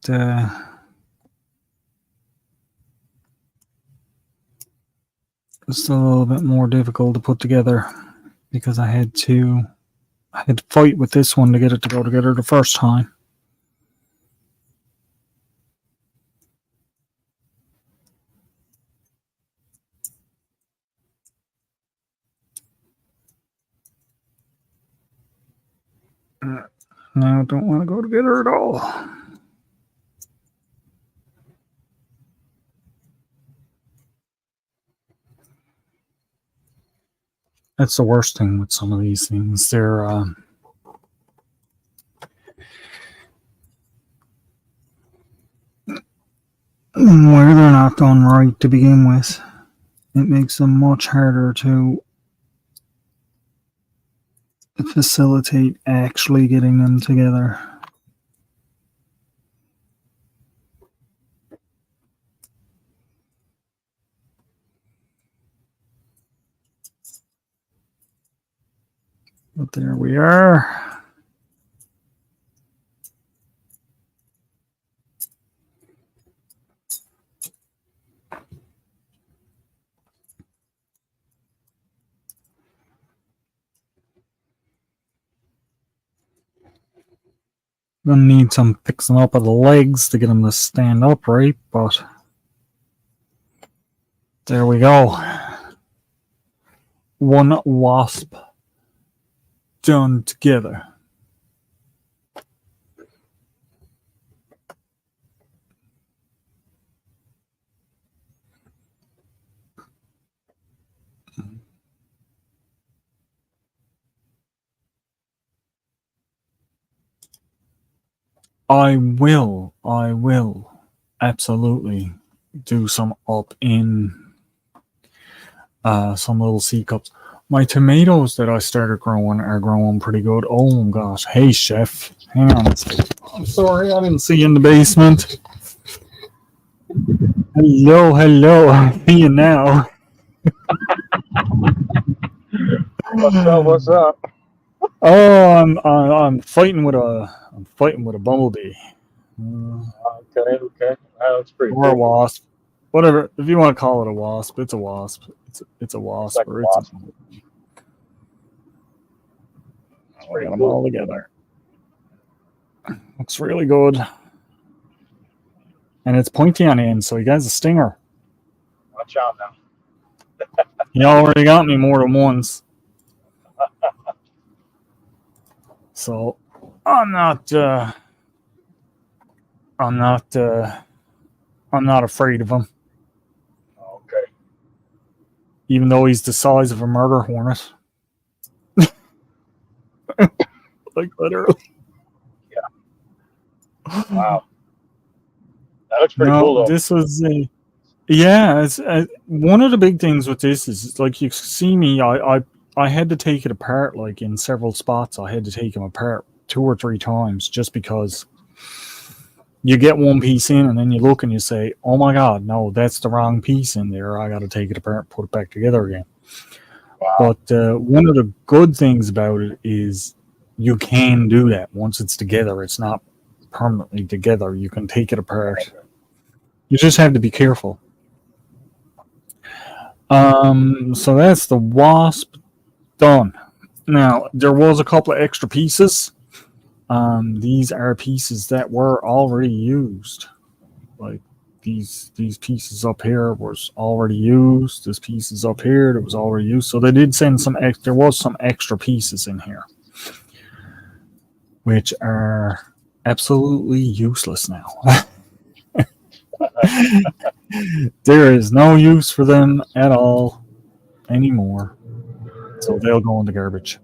A: just a little bit more difficult to put together because I had to I had to fight with this one to get it to go together the first time. Now I don't want to go together at all. That's the worst thing with some of these things. They're where they're not done right to begin with. It makes them much harder to facilitate actually getting them together. But there we are. Gonna need some fixing up of the legs to get them to stand upright, but there we go. One wasp done together. I will absolutely do some up in some little C cups. My tomatoes that I started growing are growing pretty good. Oh gosh. Hey chef. Hang on a second. I'm sorry, I didn't see you in the basement. Hello. I see you now.
C: What's up?
A: Oh, I'm fighting with a bumblebee.
C: Okay. That's pretty
A: Or a
C: cool.
A: wasp. Whatever. If you want to call it a wasp, it's a wasp. It's a wasp.
C: Like
A: Or
C: a
A: it's
C: wasp.
A: I
C: pretty
A: got them
C: cool.
A: all together. Looks really good. And it's pointy on the end, so he has a stinger.
C: Watch out now.
A: He already got me more than once. So I'm not afraid of him.
C: Okay.
A: Even though he's the size of a murder hornet. Like literally.
C: Wow. That looks pretty
A: No,
C: cool though.
A: this was yeah. It's one of the big things with this is like you see me. I had to take it apart like in several spots. I had to take him apart 2 or 3 times just because you get one piece in and then you look and you say, "Oh my God, no, that's the wrong piece in there. I got to take it apart, and put it back together again."
C: Wow.
A: But one of the good things about it is you can do that once it's together. It's not permanently together. You can take it apart. You just have to be careful. So that's the wasp done. Now there was a couple of extra pieces. These are pieces that were already used. Like these pieces up here was already used. This piece is up here that was already used. So they did send some. There was some extra pieces in here, which are absolutely useless now. There is no use for them at all anymore. So they'll go in the garbage.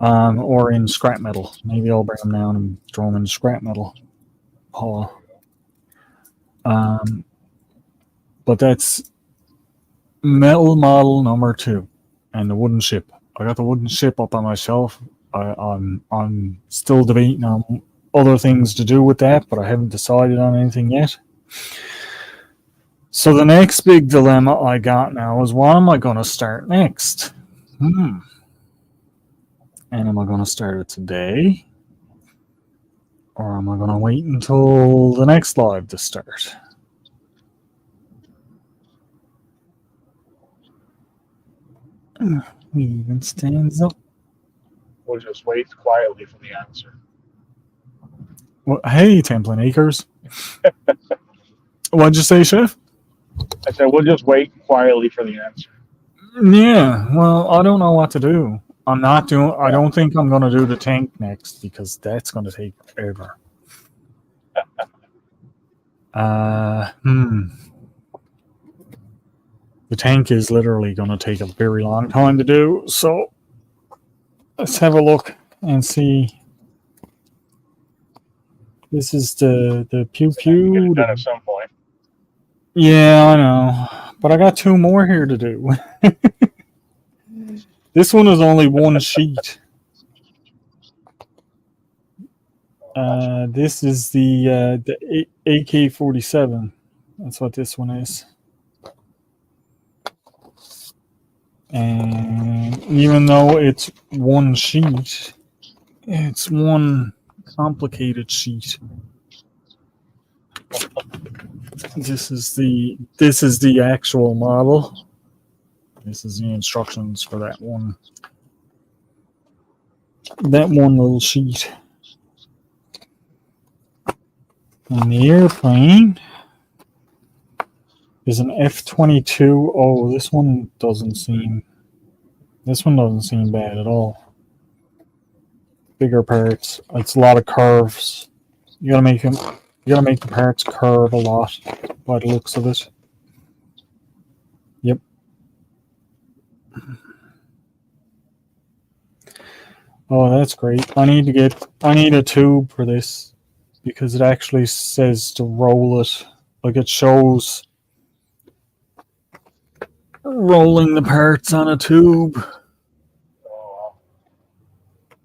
A: Or in scrap metal. Maybe I'll bring them down and throw them in scrap metal. But that's metal model number 2 and the wooden ship. I got the wooden ship up on my shelf. I'm still debating on other things to do with that, but I haven't decided on anything yet. So the next big dilemma I got now is what am I going to start next? And am I going to start it today? Or am I going to wait until the next live to start? He even stands up.
C: We'll just wait quietly for the answer.
A: Well, hey, Templin Acres. What'd you say, Chef?
C: I said we'll just wait quietly for the answer.
A: Yeah, well, I don't know what to do. I'm not doing. I don't think I'm gonna do the tank next because that's gonna take forever. The tank is literally gonna take a very long time to do. So let's have a look and see. This is the pew
C: Get
A: pew.
C: it done at some point.
A: Yeah, I know, but I got two more here to do. This one is only one sheet. This is the AK-47. That's what this one is. And even though it's one sheet, it's one complicated sheet. This is the actual model. This is the instructions for that one. That one little sheet. And the airplane is an F-22. Oh, this one doesn't seem bad at all. Bigger parts. It's a lot of curves. You gotta make the parts curve a lot by the looks of it. Yep. Oh, that's great. I need a tube for this because it actually says to roll it. Like it shows rolling the parts on a tube.
C: Oh,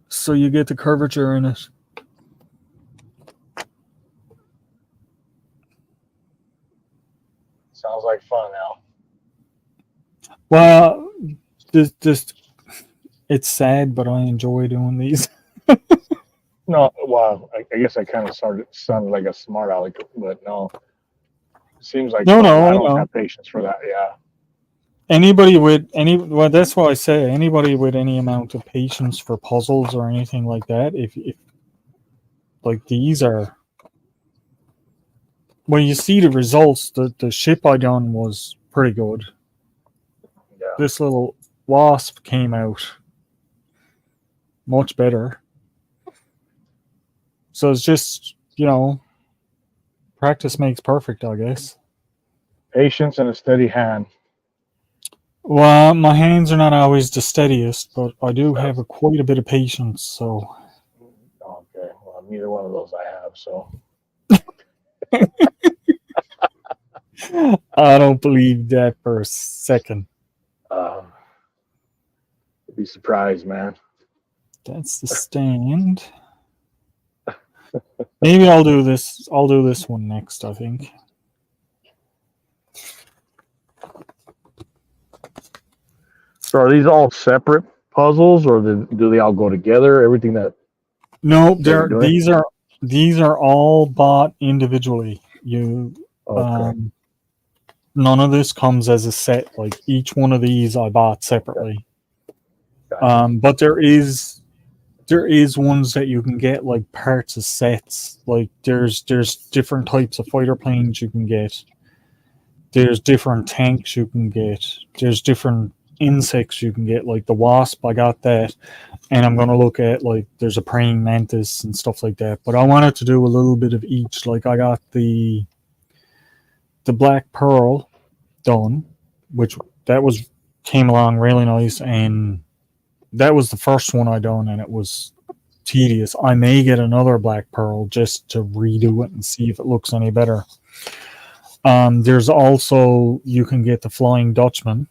A: So you get the curvature in it.
C: sounds like fun now.
A: Well, this it's sad, but I enjoy doing these.
C: No, well, I guess I kind of sounded like a smart aleck, but no. It seems like
A: No,
C: fun.
A: no,
C: I
A: I
C: don't
A: know.
C: have patience for that. Yeah.
A: Well, that's why I say anybody with any amount of patience for puzzles or anything like that, if like these are, when you see the results, the ship I done was pretty good.
C: Yeah.
A: This little wasp came out much better. So it's just, practice makes perfect, I guess.
C: Patience and a steady hand.
A: Well, my hands are not always the steadiest, but I do have quite a bit of patience, so.
C: Okay. Well, neither one of those I have. So.
A: I don't believe that for a second.
C: Be surprised, man.
A: That's the stand. Maybe I'll do this. I'll do this one next, I think.
C: So are these all separate puzzles, or do they all go together? Everything that
A: No,
C: they're doing?
A: these are all bought individually.
C: Okay.
A: None of this comes as a set. Like each one of these I bought separately.
C: Gotcha.
A: But there is ones that you can get like parts of sets. Like there's different types of fighter planes you can get. There's different tanks you can get. There's different insects you can get. Like the wasp, I got that, and I'm gonna look at like there's a praying mantis and stuff like that. But I wanted to do a little bit of each. Like I got the black pearl done, which came along really nice, and that was the first one I done, and it was tedious. I may get another black pearl just to redo it and see if it looks any better. There's also, you can get the Flying Dutchman,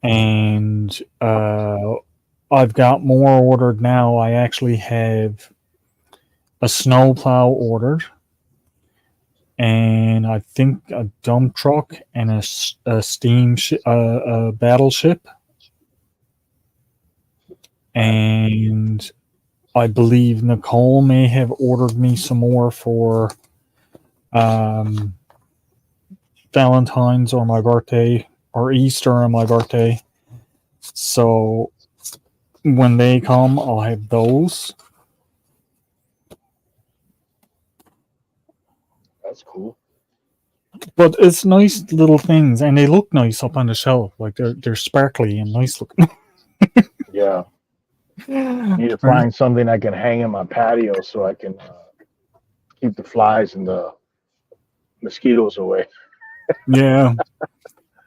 A: and I've got more ordered now. I actually have a snowplow ordered, and I think a dump truck and a steam a battleship, and I believe Nicole may have ordered me some more for Valentine's or my birthday, or Easter or my birthday. So when they come, I'll have those.
C: That's cool.
A: But it's nice little things, and they look nice up on the shelf. Like they're sparkly and nice looking.
C: Yeah. Need to find something I can hang in my patio so I can keep the flies and the mosquitoes away.
A: Yeah.
C: I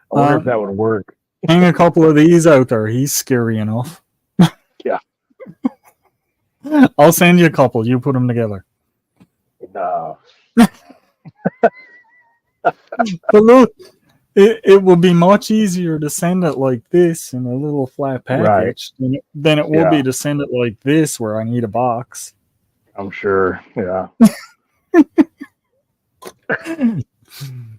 C: wonder if that would work.
A: Hang a couple of these out there. He's scary enough.
C: Yeah.
A: I'll send you a couple. You put them together.
C: No.
A: But look, it would be much easier to send it like this in a little flat package than it will be to send it like this where I need a box.
C: I'm sure. Yeah.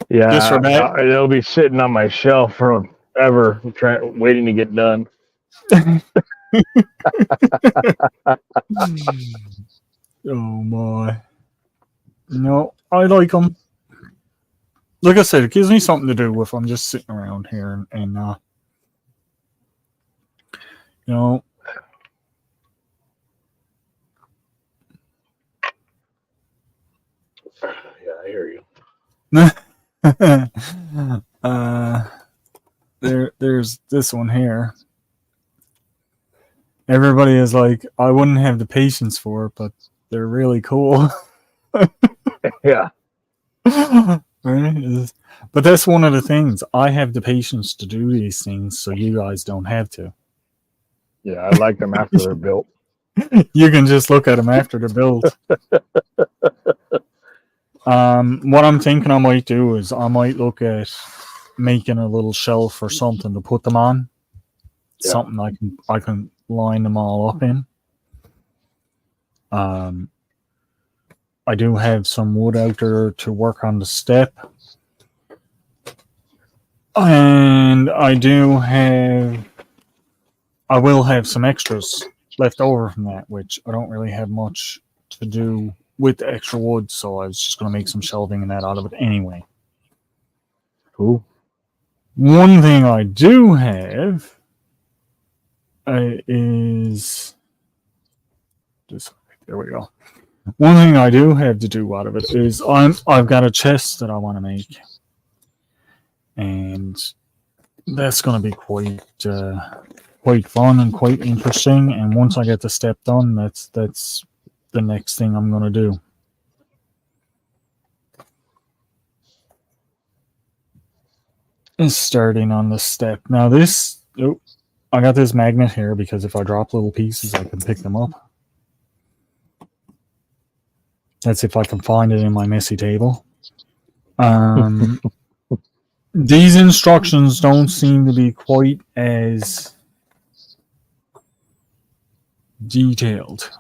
C: Yeah.
A: Just for that.
C: It'll be sitting on my shelf forever, waiting to get done.
A: Oh my. No, I like them. Like I said, it gives me something to do if I'm just sitting around here and you know.
C: Yeah, I hear you.
A: There's this one here. Everybody is like, I wouldn't have the patience for it, but they're really cool.
C: Yeah.
A: Right? But that's one of the things. I have the patience to do these things, so you guys don't have to.
C: Yeah, I like them after they're built.
A: You can just look at them after they're built. What I'm thinking I might do is I might look at making a little shelf or something to put them on.
C: Yeah.
A: Something I can line them all up in. I do have some wood out there to work on the step. And I will have some extras left over from that, which I don't really have much to do with the extra wood, so I was just going to make some shelving and that out of it anyway.
C: Cool.
A: One thing I do have is this. There we go. One thing I do have to do out of it is I've got a chest that I want to make, and that's going to be quite fun and quite interesting. And once I get the step done, that's the next thing I'm going to do. Is starting on the step. Now this, I got this magnet here because if I drop little pieces, I can pick them up. That's if I can find it in my messy table. These instructions don't seem to be quite as detailed.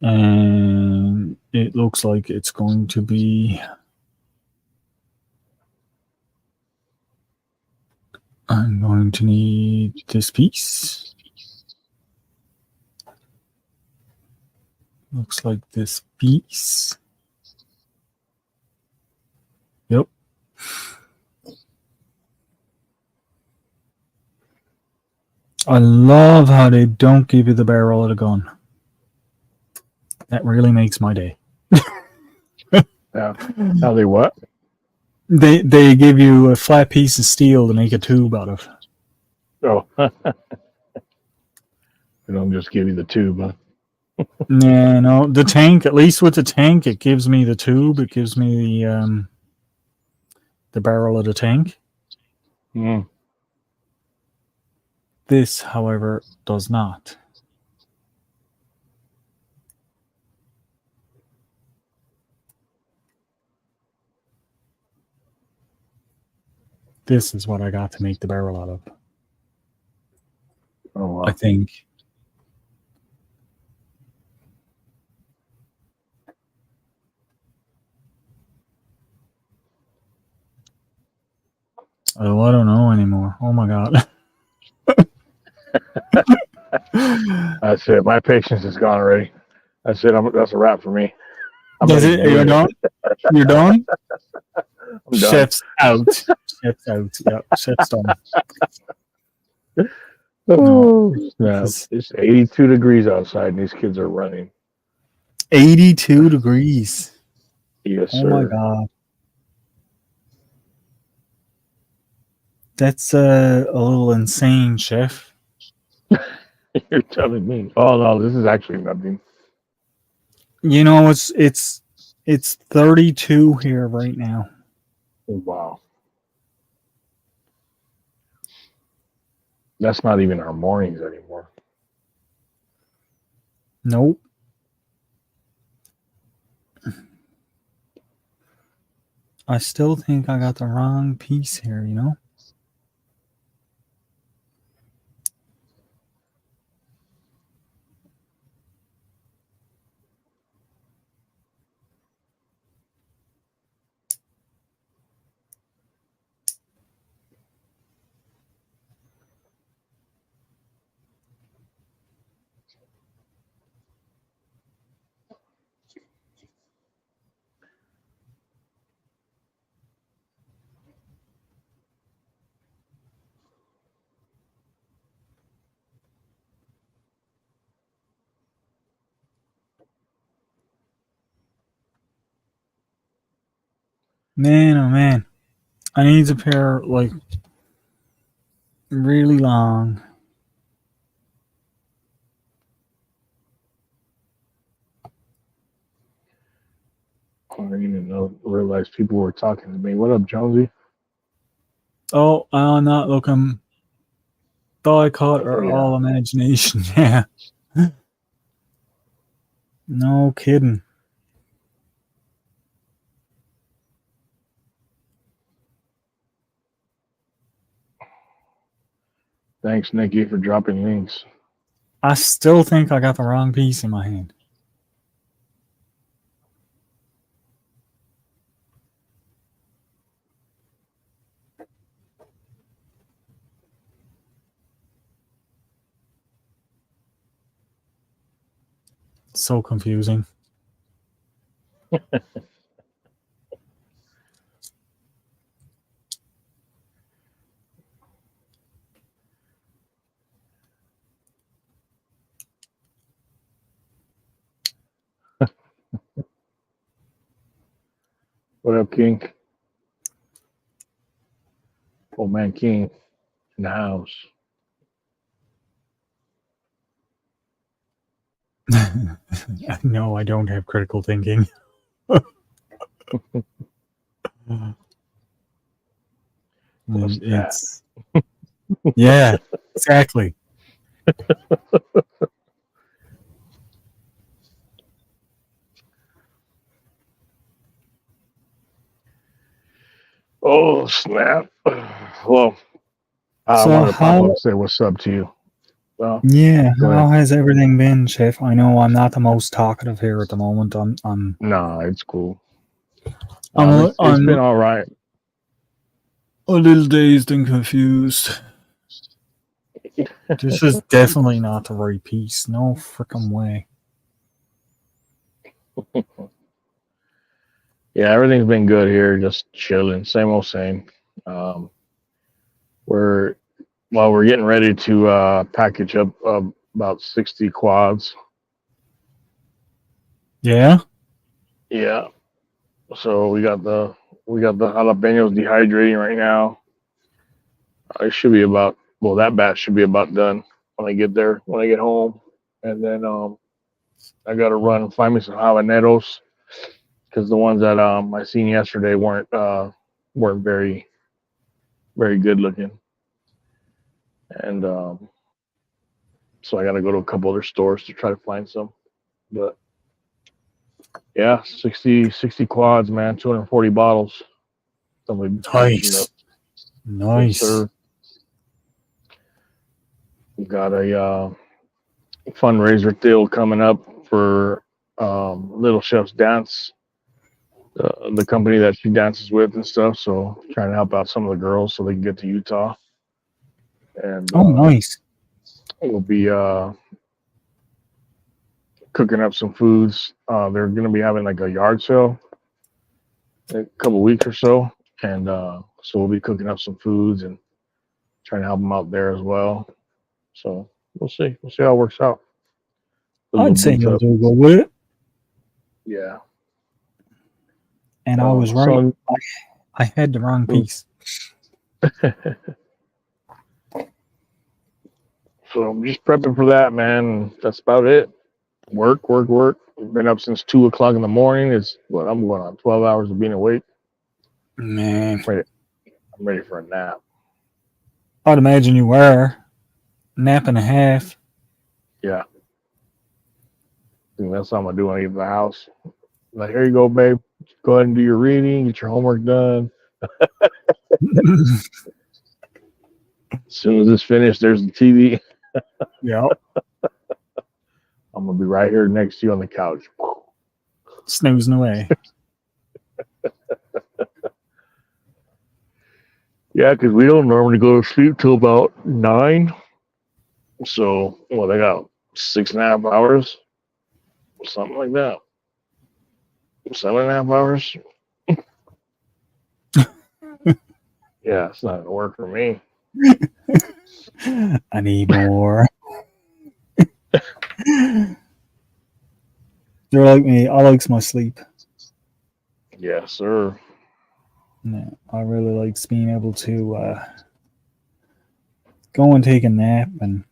A: And it looks like it's going to be... I'm going to need this piece. Looks like this piece. Yep. I love how they don't give you the barrel of the gun. That really makes my day.
C: Yeah. How they what?
A: They give you a flat piece of steel to make a tube out of.
C: Oh. They don't just give you the tube, huh?
A: Yeah, no, the tank, at least with the tank, it gives me the tube. It gives me the barrel of the tank.
C: Mm.
A: This, however, does not. This is what I got to make the barrel out of.
C: Oh, wow.
A: I think. Oh, I don't know anymore. Oh my god.
C: That's it. My patience is gone already. That's it. That's a wrap for me. I'm
A: That's
C: not
A: it.
C: even
A: You're
C: doing
A: done.
C: it.
A: You're done.
C: I'm done.
A: Chef's out. Chef's out. Yep. Chef's done.
C: Oh,
A: No,
C: snap.
A: it's
C: It's 82 degrees outside and these kids are running.
A: 82 degrees.
C: Yes,
A: Oh my
C: sir.
A: god. That's a little insane, chef.
C: You're telling me. Oh, no, this is actually nothing.
A: You know, it's 32 here right now.
C: Wow. That's not even our mornings anymore.
A: Nope. I still think I got the wrong piece here, you know? Man, oh man. I need a pair, like, really long.
C: I didn't even realize people were talking to me. What up, Jonesy?
A: Oh, I'm not looking. Thought I caught
C: Oh,
A: her
C: yeah.
A: all imagination. Yeah. No kidding.
C: Thanks, Nikki, for dropping links.
A: I still think I got the wrong piece in my hand. So confusing.
C: What up, King? Oh, man, King in the house.
A: No, I don't have critical thinking.
C: What's that?
A: It's yeah, exactly.
C: Oh, snap. Well, I
A: So
C: wanted to pop up
A: how?
C: and say what's up to you. Well,
A: Yeah,
C: go
A: how
C: ahead.
A: has everything been, Chef? I know I'm not the most talkative here at the moment.
C: Nah, it's cool.
A: I'm
C: It's been all right.
A: a little dazed and confused. This is definitely not the right piece. No freaking way.
C: Yeah, everything's been good here. Just chilling. Same old same. Um, we're we're getting ready to package up about 60 quads.
A: Yeah.
C: Yeah. So we got the jalapenos dehydrating right now. It should be about that batch should be about done when I get there when I get home, and then I got to run and find me some habaneros because the ones that I seen yesterday weren't very good looking, and so I got to go to a couple other stores to try to find some. But yeah, 60 quads, man, 240 bottles. Somebody packaging up.
A: Nice.
C: Yes, sir. We got a fundraiser deal coming up for Little Chef's Dance, the company that she dances with and stuff. So trying to help out some of the girls so they can get to Utah. And
A: Oh, nice.
C: we'll be cooking up some foods. They're gonna be having like a yard sale in a couple weeks or so, and so we'll be cooking up some foods and trying to help them out there as well. So we'll see. We'll see how it works out. A little
A: I'd say you'll
C: detail.
A: do good with it.
C: Yeah.
A: And I was right.
C: So,
A: I had the wrong piece.
C: so I'm just prepping for that, man. That's about it. Work, work, work. I've been up since 2 o'clock in the morning. It's what I'm going on 12 hours of being awake.
A: Man,
C: I'm ready for a nap.
A: I'd imagine you were. Nap and a half.
C: Yeah. I think that's what I'm gonna do when I get to the house. Like, here you go, babe. Go ahead and do your reading, get your homework done. As soon as it's finished, there's the TV.
A: Yep.
C: I'm gonna be right here next to you on the couch.
A: Snoozing away.
C: Yeah, because we don't normally go to sleep till about 9. So, well, they got 6.5 hours, something like that. 7.5 hours. Yeah, it's not gonna work for me.
A: I need more. You're like me. I like my sleep.
C: Yes, sir.
A: Yeah, I really like being able to go and take a nap and,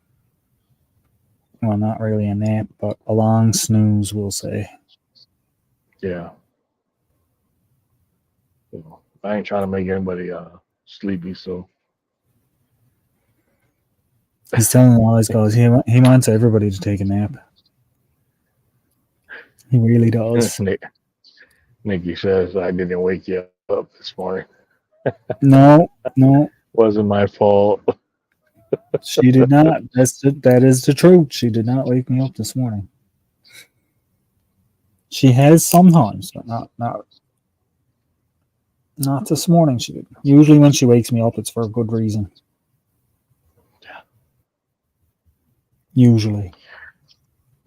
A: well, not really a nap, but a long snooze, we'll say.
C: Yeah. You know, I ain't trying to make anybody sleepy, so
A: He's telling all his guys he wants everybody to take a nap. He really does.
C: Nikki says I didn't wake you up this morning.
A: No,
C: Wasn't my fault.
A: she did not. That is the truth. She did not wake me up this morning. She has sometimes, but not this morning. She did. Usually when she wakes me up, it's for a good reason. Usually.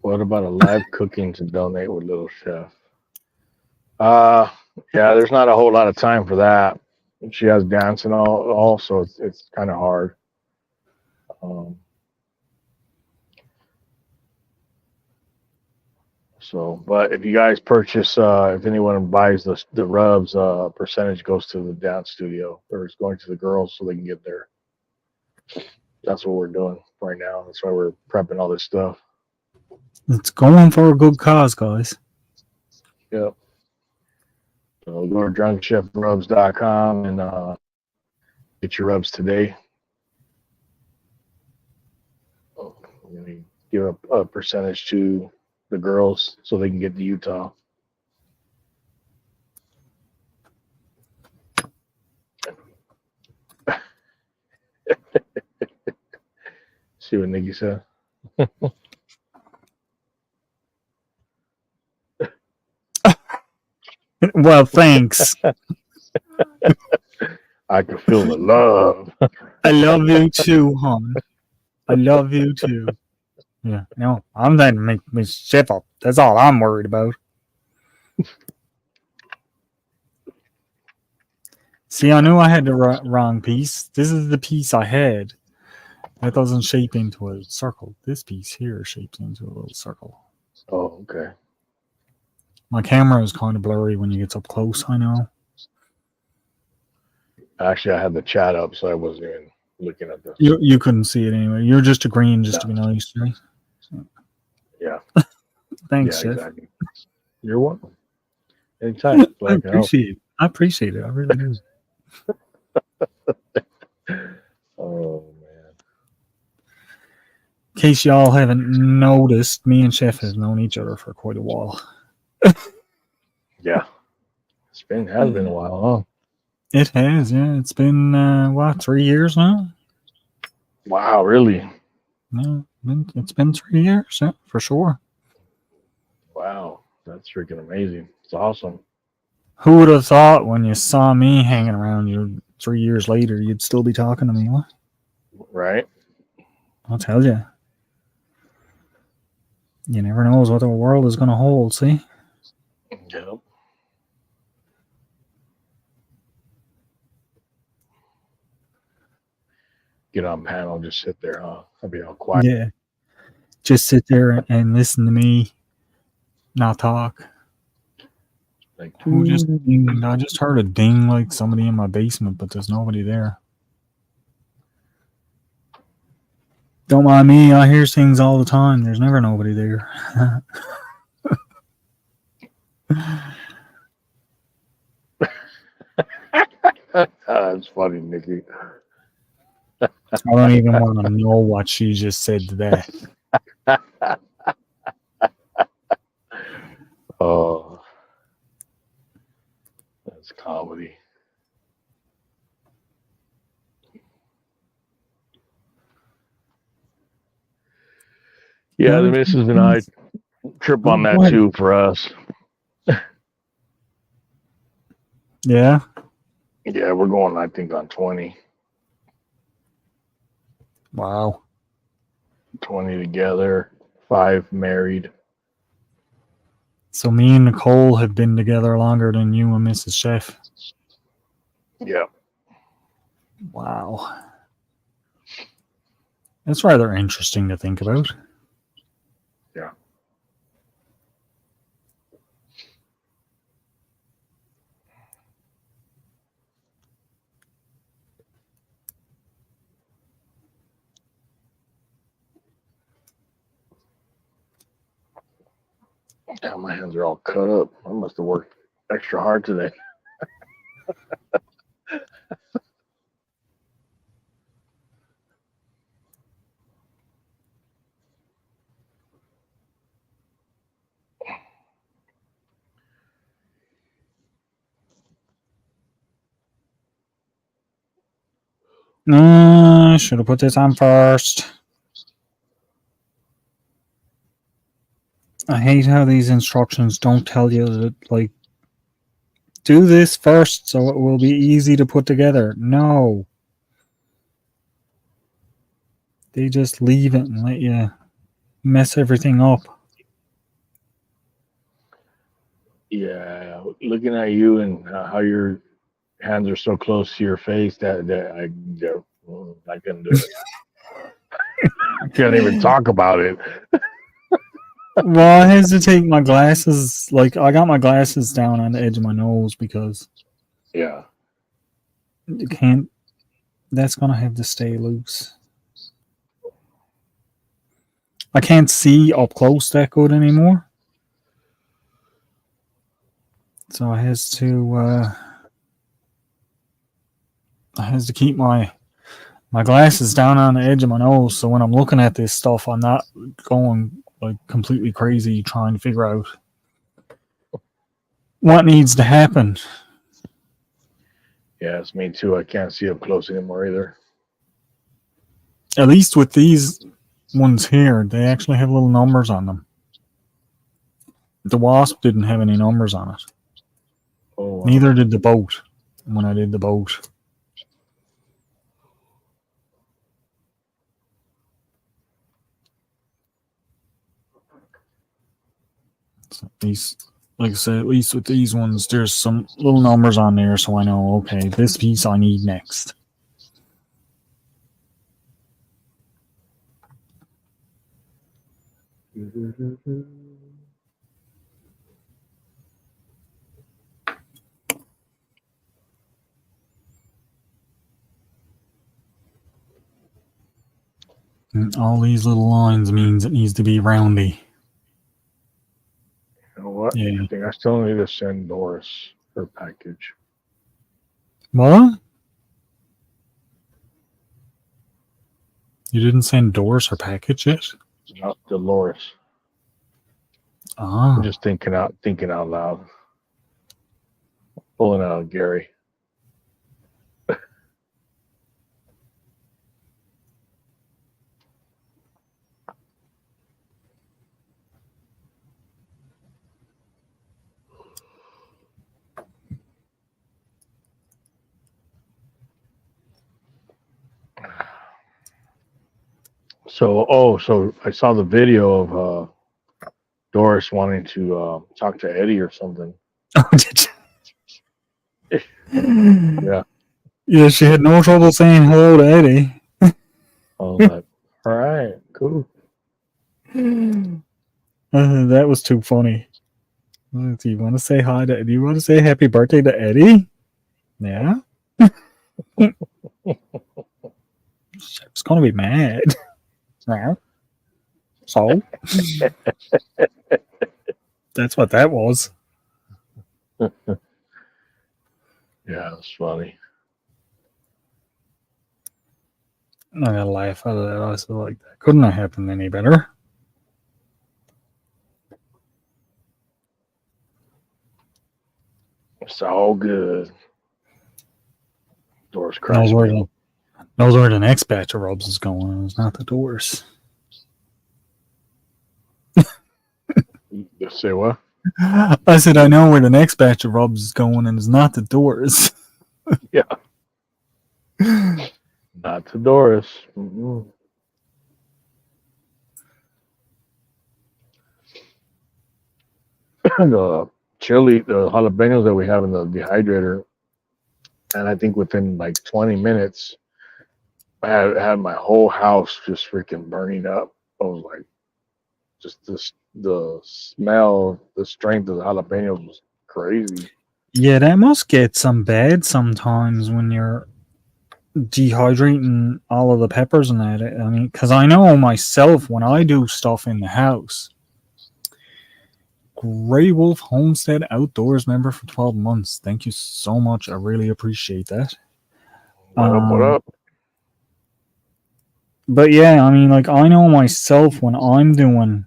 C: What about a live cooking to donate with Little Chef? Yeah, there's not a whole lot of time for that. She has dance and all so it's kind of hard. So, but if you guys purchase, if anyone buys the rubs, percentage goes to the dance studio, or it's going to the girls so they can get there. That's what we're doing right now. That's why we're prepping all this stuff.
A: It's going for a good cause, guys.
C: Yep. So go to drunkchefrubs.com and get your rubs today. We're going to give a percentage to the girls so they can get to Utah. See what Nikki said?
A: Well, thanks.
C: I can feel the love.
A: I love you too, hon. I love you too. Yeah, no, I'm trying to make me shift up. That's all I'm worried about. See, I knew I had the wrong piece. This is the piece I had. That doesn't shape into a circle. This piece here shapes into a little circle.
C: Oh, okay.
A: My camera is kind of blurry when you get up close, I know.
C: Actually, I had the chat up, so I wasn't even looking at this.
A: You couldn't see it anyway. You're just agreeing just to be nice, right?
C: Yeah.
A: Thanks,
C: Yeah,
A: Chef.
C: exactly. You're welcome. Anytime.
A: I appreciate it. I appreciate it. I really do.
C: Oh, man.
A: In case y'all haven't noticed, me and Chef have known each other for quite a while.
C: Yeah. Has been a while, huh?
A: It has, yeah. It's been, 3 years now?
C: Wow, really?
A: No, it's been 3 years, yeah, for sure.
C: Wow. That's freaking amazing. It's awesome.
A: Who would have thought when you saw me hanging around you 3 years later, you'd still be talking to me? What?
C: Right?
A: I'll tell you. You never knows what the world is going to hold, see?
C: Yep. Get on panel, just sit there, huh? I'll be all quiet.
A: Yeah. Just sit there and listen to me not talk.
C: Like,
A: Who just dinged? I just heard a ding like somebody in my basement, but there's nobody there. Don't mind me, I hear things all the time. There's never nobody there.
C: that's funny, Nikki.
A: I don't even want to know what she just said to that.
C: Oh, that's comedy. Yeah, the missus and I trip on that too for us.
A: Yeah?
C: Yeah, we're going, I think, on 20.
A: Wow.
C: 20 together, 5 married.
A: So me and Nicole have been together longer than you and Mrs. Chef.
C: Yeah.
A: Wow. That's rather interesting to think about.
C: Yeah. Yeah, my hands are all cut up. I must have worked extra hard today.
A: I should have put this on first. I hate how these instructions don't tell you that, like, do this first so it will be easy to put together. No. They just leave it and let you mess everything up.
C: Yeah, looking at you and how your hands are so close to your face that I couldn't do it. I can't even talk about it.
A: Well, I hesitate my glasses. Like, I got my glasses down on the edge of my nose because
C: Yeah.
A: you can't. That's going to have to stay loose. I can't see up close that good anymore. So I has to keep my glasses down on the edge of my nose, so when I'm looking at this stuff, I'm not going like completely crazy trying to figure out what needs to happen.
C: Yeah, it's me too. I can't see up close anymore either.
A: At least with these ones here, they actually have little numbers on them. The Wasp didn't have any numbers on it.
C: Oh, wow.
A: Neither did the boat when I did the boat. So these, like I said, at least with these ones, there's some little numbers on there, so I know, okay, this piece I need next. And all these little lines means it needs to be roundy.
C: You know what?
A: Yeah.
C: I think I still need to send Doris her package.
A: What? You didn't send Doris her package yet?
C: Not Dolores.
A: Ah.
C: I'm just thinking out loud. Pulling out Gary. So I saw the video of Doris wanting to talk to Eddie or something.
A: Oh, did you?
C: Yeah.
A: Yeah, she had no trouble saying hello to Eddie.
C: I was like, all right, cool.
A: That was too funny. Do you want to say hi to? Do you want to say happy birthday to Eddie? Yeah. She's gonna be mad. Yeah. So that's what that was.
C: Yeah, that's funny.
A: I gotta laugh out of that. I was like, that couldn't have happened any better.
C: It's all good. Doris
A: Knows
C: cracks
A: where,
C: me.
A: knows where the next batch of rubs is going, and it's not the doors.
C: You say what?
A: I said, I know where the next batch of rubs is going, and it's not the doors.
C: Yeah. Not to Doris. Mm-mm. The chili, the jalapenos that we have in the dehydrator, and I think within like 20 minutes, I had my whole house just freaking burning up. I was like, just this, the smell, the strength of the jalapenos was crazy.
A: Yeah, that must get some bad sometimes when you're dehydrating all of the peppers and that. I mean, because I know myself when I do stuff in the house. Grey Wolf Homestead Outdoors member for 12 months. Thank you so much. I really appreciate that.
C: What up? What up?
A: But yeah, I mean, like, I know myself when I'm doing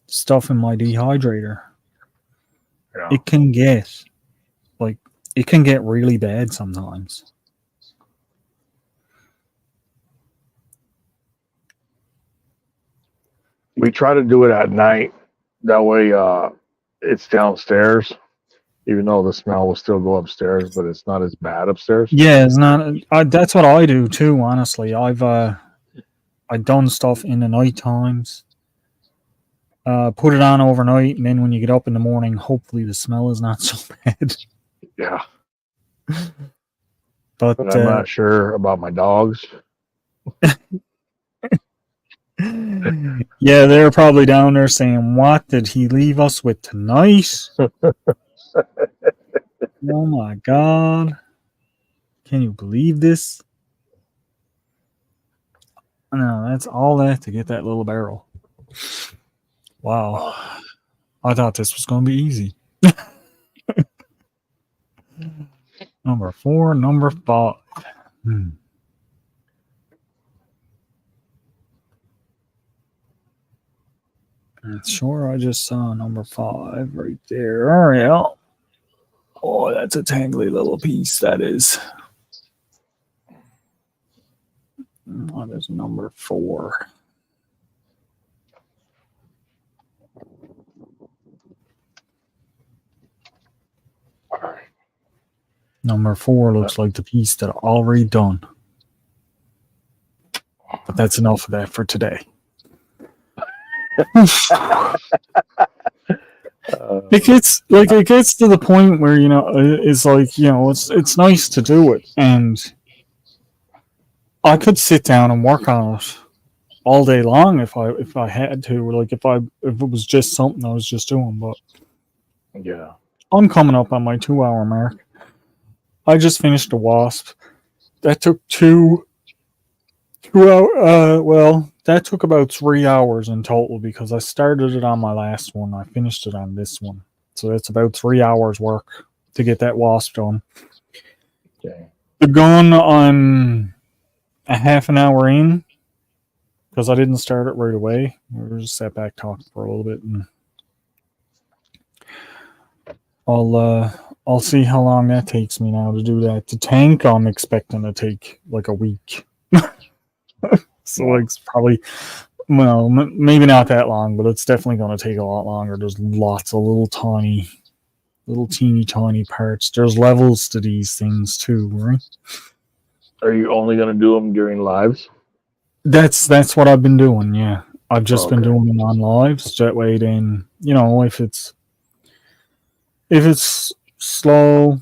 A: stuff in my dehydrator,
C: Yeah.
A: it can get really bad sometimes.
C: We try to do it at night. That way, it's downstairs. Even though the smell will still go upstairs, but it's not as bad upstairs.
A: Yeah, it's not. That's what I do too. Honestly, I've done stuff in the night times. Put it on overnight, and then when you get up in the morning, hopefully the smell is not so bad.
C: Yeah.
A: But
C: I'm not sure about my dogs.
A: yeah, they're probably down there saying, "What did he leave us with tonight?" Oh my god. Can you believe this? No, that's all that to get that little barrel. Wow. I thought this was going to be easy. Number 4, number 5. Sure, I just saw number 5 right there. All right. Oh, that's a tangly little piece, that is. What is number 4?
C: All right.
A: Number 4 looks like the piece that I already done. But that's enough of that for today. It gets to the point where, it's like, it's nice to do it, and I could sit down and work on it all day long if I had to, like if it was just something I was just doing. But
C: yeah,
A: I'm coming up on my 2-hour mark. I just finished a wasp. That took 2 hours. Well, that took about 3 hours in total because I started it on my last one. I finished it on this one. So that's about 3 hours work to get that wasp done.
C: okay.
A: The gun, I'm a half an hour in because I didn't start it right away. We just sat back talking for a little bit, and I'll see how long that takes me now to do that. The tank, I'm expecting to take like a week. So like it's probably, well, maybe not that long, but it's definitely going to take a lot longer. There's lots of little teeny tiny parts. There's levels to these things too, right?
C: Are you only going to do them during lives?
A: That's what I've been doing, yeah. I've just been
C: Okay.
A: doing them on lives. That way, then if it's slow,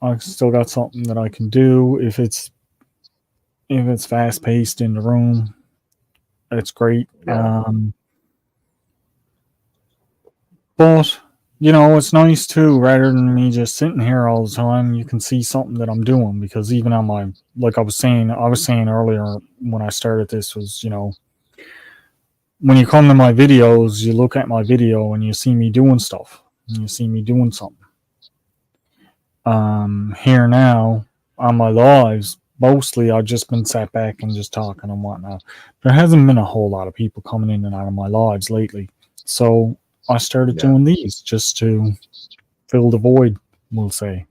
A: I still got something that I can do. If it's fast paced in the room, it's great.
C: Yeah.
A: But it's nice too. Rather than me just sitting here all the time, you can see something that I'm doing. Because even on my, like I was saying earlier when I started this, was when you come to my videos, you look at my video and you see me doing stuff. And you see me doing something. Here now on my lives, mostly I've just been sat back and just talking and whatnot. There hasn't been a whole lot of people coming in and out of my lives lately. So I started
C: Yeah.
A: doing these just to fill the void, we'll say.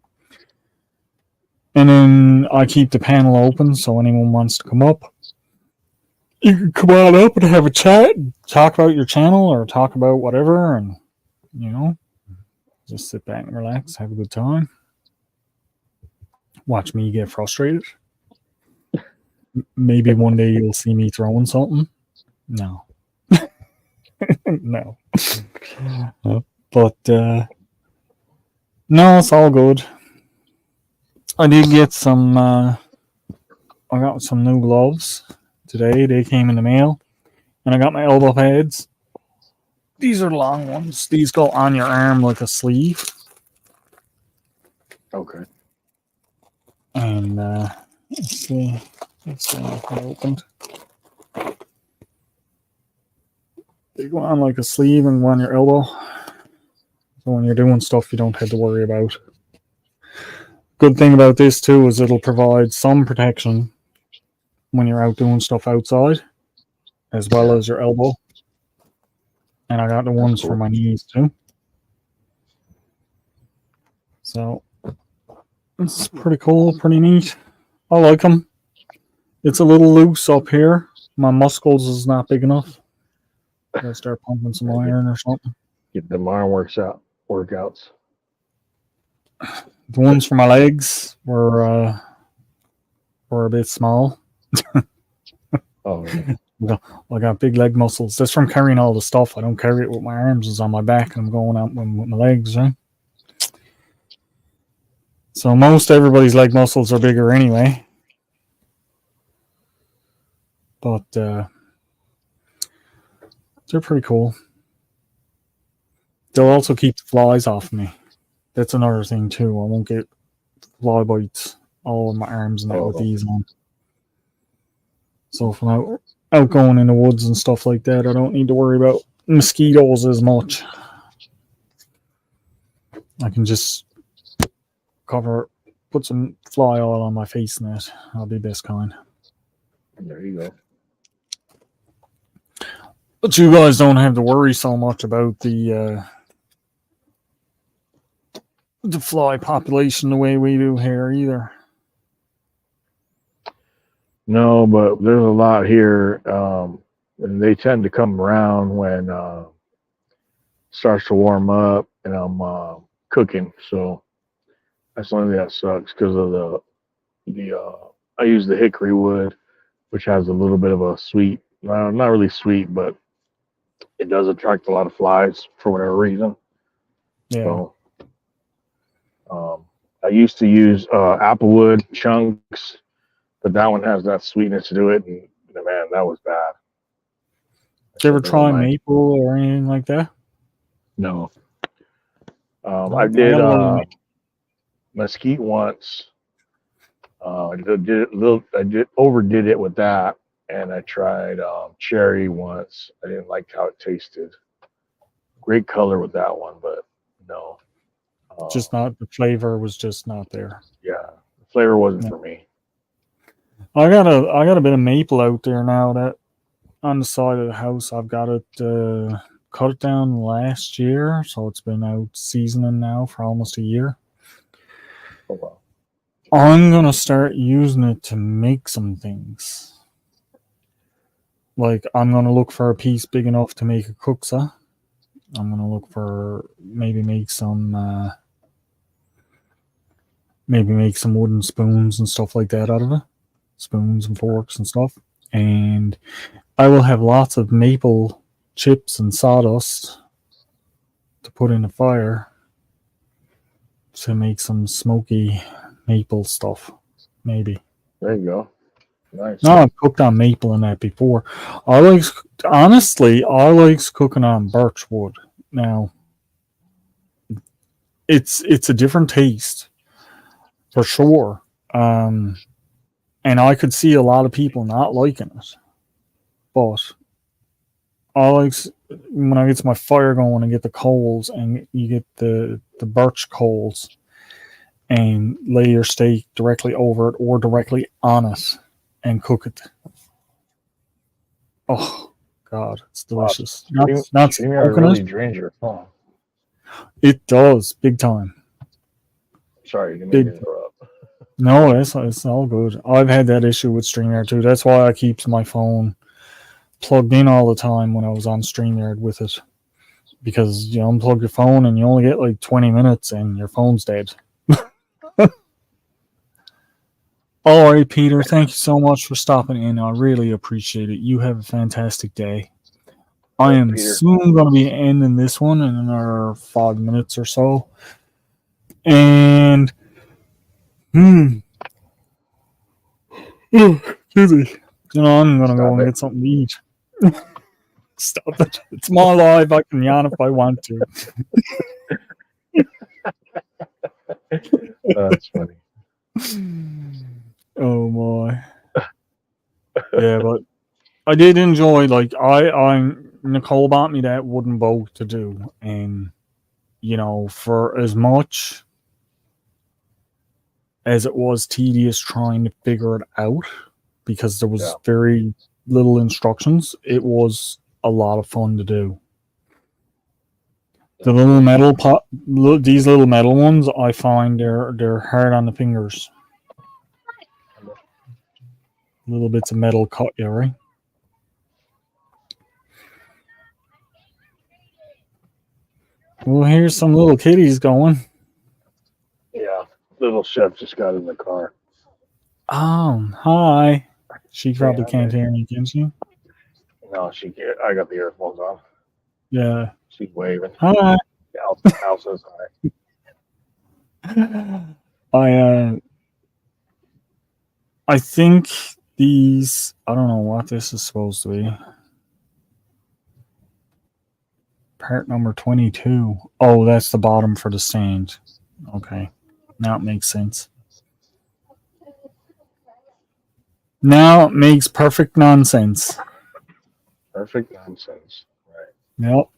A: And then I keep the panel open so anyone wants to come up. You can come on up and have a chat, and talk about your channel or talk about whatever, and just sit back and relax, have a good time. Watch me get frustrated. Maybe one day you'll see me throwing something. No. No. But no, it's all good. I did get some I got some new gloves today. They came in the mail. And I got my elbow pads. These are long ones. These go on your arm like a sleeve.
C: Okay.
A: And let's see if I opened. They go on like a sleeve and go on your elbow. So when you're doing stuff you don't have to worry about. Good thing about this too is it'll provide some protection when you're out doing stuff outside, as well as your elbow. And I got the ones for my knees too. So it's pretty cool, pretty neat. I like them. It's a little loose up here. My muscles is not big enough. I gotta start pumping some iron or something.
C: Get them arm workouts.
A: The ones for my legs were a bit small.
C: Oh, yeah.
A: I got big leg muscles. That's from carrying all the stuff. I don't carry it with my arms. It's on my back, and I'm going out with my legs, right? So most everybody's leg muscles are bigger anyway. But they're pretty cool. They'll also keep the flies off me. That's another thing too. I won't get fly bites all in my arms and that with these on. So if I'm out going in the woods and stuff like that, I don't need to worry about mosquitoes as much. I can just put some fly oil on my face net. I'll be best kind.
C: There you go.
A: But you guys don't have to worry so much about the fly population the way we do here either.
C: No, but there's a lot here, and they tend to come around when it starts to warm up and I'm cooking. So that's the only thing that sucks because of the I use the hickory wood, which has a little bit of a sweet, not really sweet, but it does attract a lot of flies for whatever reason.
A: Yeah.
C: So I used to use applewood chunks, but that one has that sweetness to it, and man, that was bad.
A: Did you ever try maple or anything like that?
C: No. I did mesquite once. I overdid it with that, and I tried cherry once. I didn't like how it tasted. Great color with that one, but no.
A: Just not, the flavor was just not there.
C: Yeah, the flavor wasn't for me.
A: I got a bit of maple out there now that on the side of the house. I've got it cut it down last year, so it's been out seasoning now for almost a year.
C: Oh wow.
A: I'm gonna start using it to make some things. Like I'm gonna look for a piece big enough to make a cooksa. I'm gonna look for maybe make some wooden spoons and stuff like that out of it. Spoons and forks and stuff. And I will have lots of maple chips and sawdust to put in the fire to make some smoky maple stuff. Maybe.
C: There you go. Nice.
A: No, I've cooked on maple and that before. Honestly, I likes cooking on birch wood. Now, it's a different taste for sure. And I could see a lot of people not liking it. But I like when I get my fire going and get the coals and you get the birch coals and lay your steak directly over it or directly on it and cook it. Oh God, it's delicious. Not
C: StreamYard really drains your phone.
A: It does, big time.
C: Sorry, didn't mean to interrupt.
A: No, it's all good. I've had that issue with StreamYard too. That's why I keep my phone plugged in all the time when I was on StreamYard with it. Because you unplug your phone and you only get like 20 minutes and your phone's dead. All right, Peter, thank you so much for stopping in. I really appreciate it. You have a fantastic day. I am
C: Peter.
A: soon going to be ending this one in another 5 minutes or so. And, excuse me. I'm going to go and get something to eat. Stop it. It's my life. I can yawn if I want to.
C: That's funny.
A: Oh my. Yeah, but I did enjoy, like, Nicole bought me that wooden boat to do. And, for as much as it was tedious trying to figure it out, because there was very little instructions, it was a lot of fun to do. The little metal these little metal ones, I find they're hard on the fingers. Little bits of metal cut you, right? Well, here's some little kitties going.
C: Yeah, little chef just got in the car.
A: Hi. She probably can't hear me, can she?
C: No, she can't. I got the earphones on.
A: Yeah.
C: She's waving.
A: Hi.
C: Al says hi.
A: I think these, I don't know what this is supposed to be. Part number 22. Oh, that's the bottom for the stand. Okay. Now it makes sense. Now it makes perfect nonsense.
C: Perfect nonsense. Right.
A: Yep.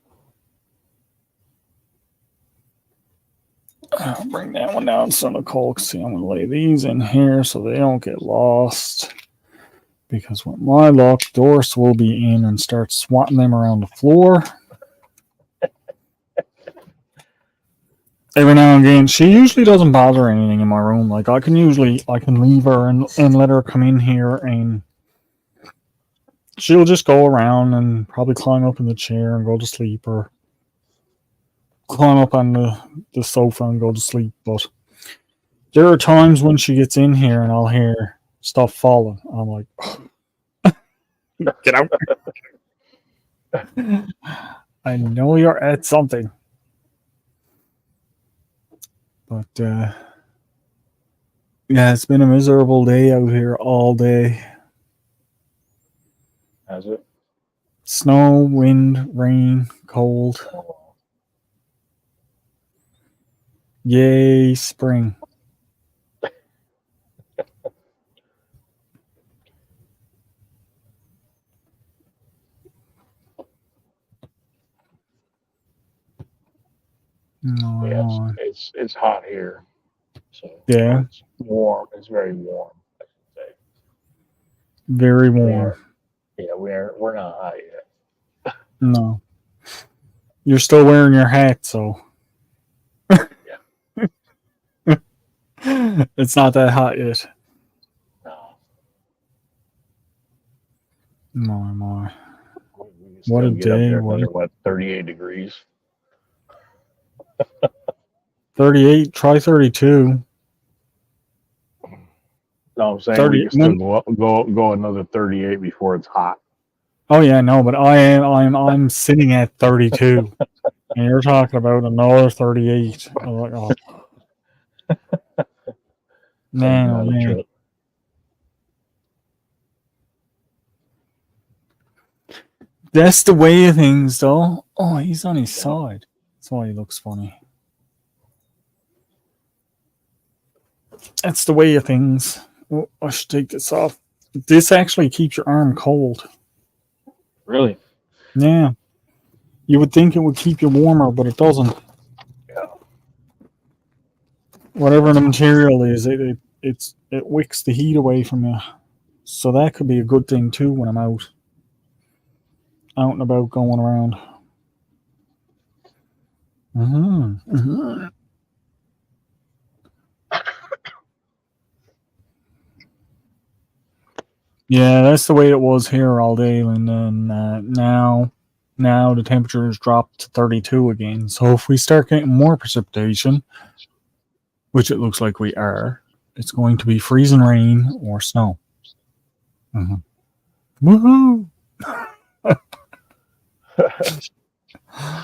A: I'll bring that one down so Nicole can see. I'm going to lay these in here so they don't get lost. Because when my luck, Doris will be in and start swatting them around the floor. Every now and again, she usually doesn't bother anything in my room. Like, I can leave her and let her come in here, and she'll just go around and probably climb up in the chair and go to sleep, or climb up on the sofa and go to sleep. But there are times when she gets in here and I'll hear stuff falling. I'm like, get out. I know you're at something. But, yeah, it's been a miserable day out here all day.
C: Has it?
A: Snow, wind, rain, cold. Yay, spring. No,
C: yeah, it's hot here. So
A: yeah,
C: it's warm. It's very warm, I should say.
A: Very warm.
C: We're not hot yet.
A: No. You're still wearing your hat, so
C: Yeah.
A: It's not that hot yet.
C: No.
A: My.
C: We
A: What a
C: get up
A: day.
C: there what 38 degrees.
A: 38, try 32.
C: No, I'm saying
A: 30,
C: we can still go another 38 before it's hot.
A: Oh yeah, no, but I'm sitting at 32, and you're talking about another 38. I'm like, oh man, oh
C: Another
A: man.
C: trip.
A: That's the way of things, though. Oh, he's on his side. That's why he looks funny. That's the way of things. Oh, I should take this off. This actually keeps your arm cold.
C: Really?
A: Yeah. You would think it would keep you warmer, but it doesn't.
C: Yeah.
A: Whatever the material is, it wicks the heat away from you. So that could be a good thing too when I'm out and about going around. Yeah, that's the way it was here all day, and then now the temperature has dropped to 32 again. So if we start getting more precipitation, which it looks like we are, it's going to be freezing rain or snow. Woohoo!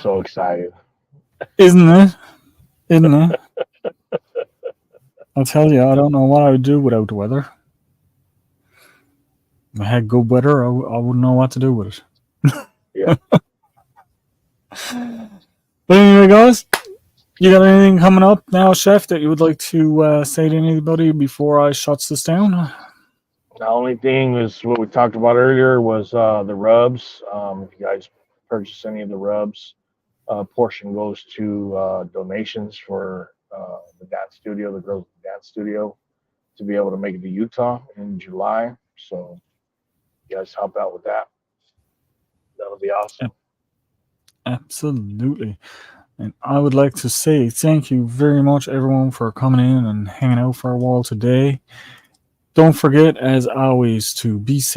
C: So excited.
A: Isn't it? Isn't it? I'll tell you, I don't know what I would do without the weather. If I had good weather, I wouldn't know what to do with it.
C: Yeah.
A: But anyway, guys, you got anything coming up now, Chef, that you would like to say to anybody before I shuts this down?
C: The only thing is what we talked about earlier was the rubs. If you guys purchase any of the rubs, a portion goes to donations for the dance studio, the girls' dance studio, to be able to make it to Utah in July. So you guys help out with that. That'll be awesome.
A: Absolutely. And I would like to say thank you very much, everyone, for coming in and hanging out for a while today. Don't forget, as always, to be safe.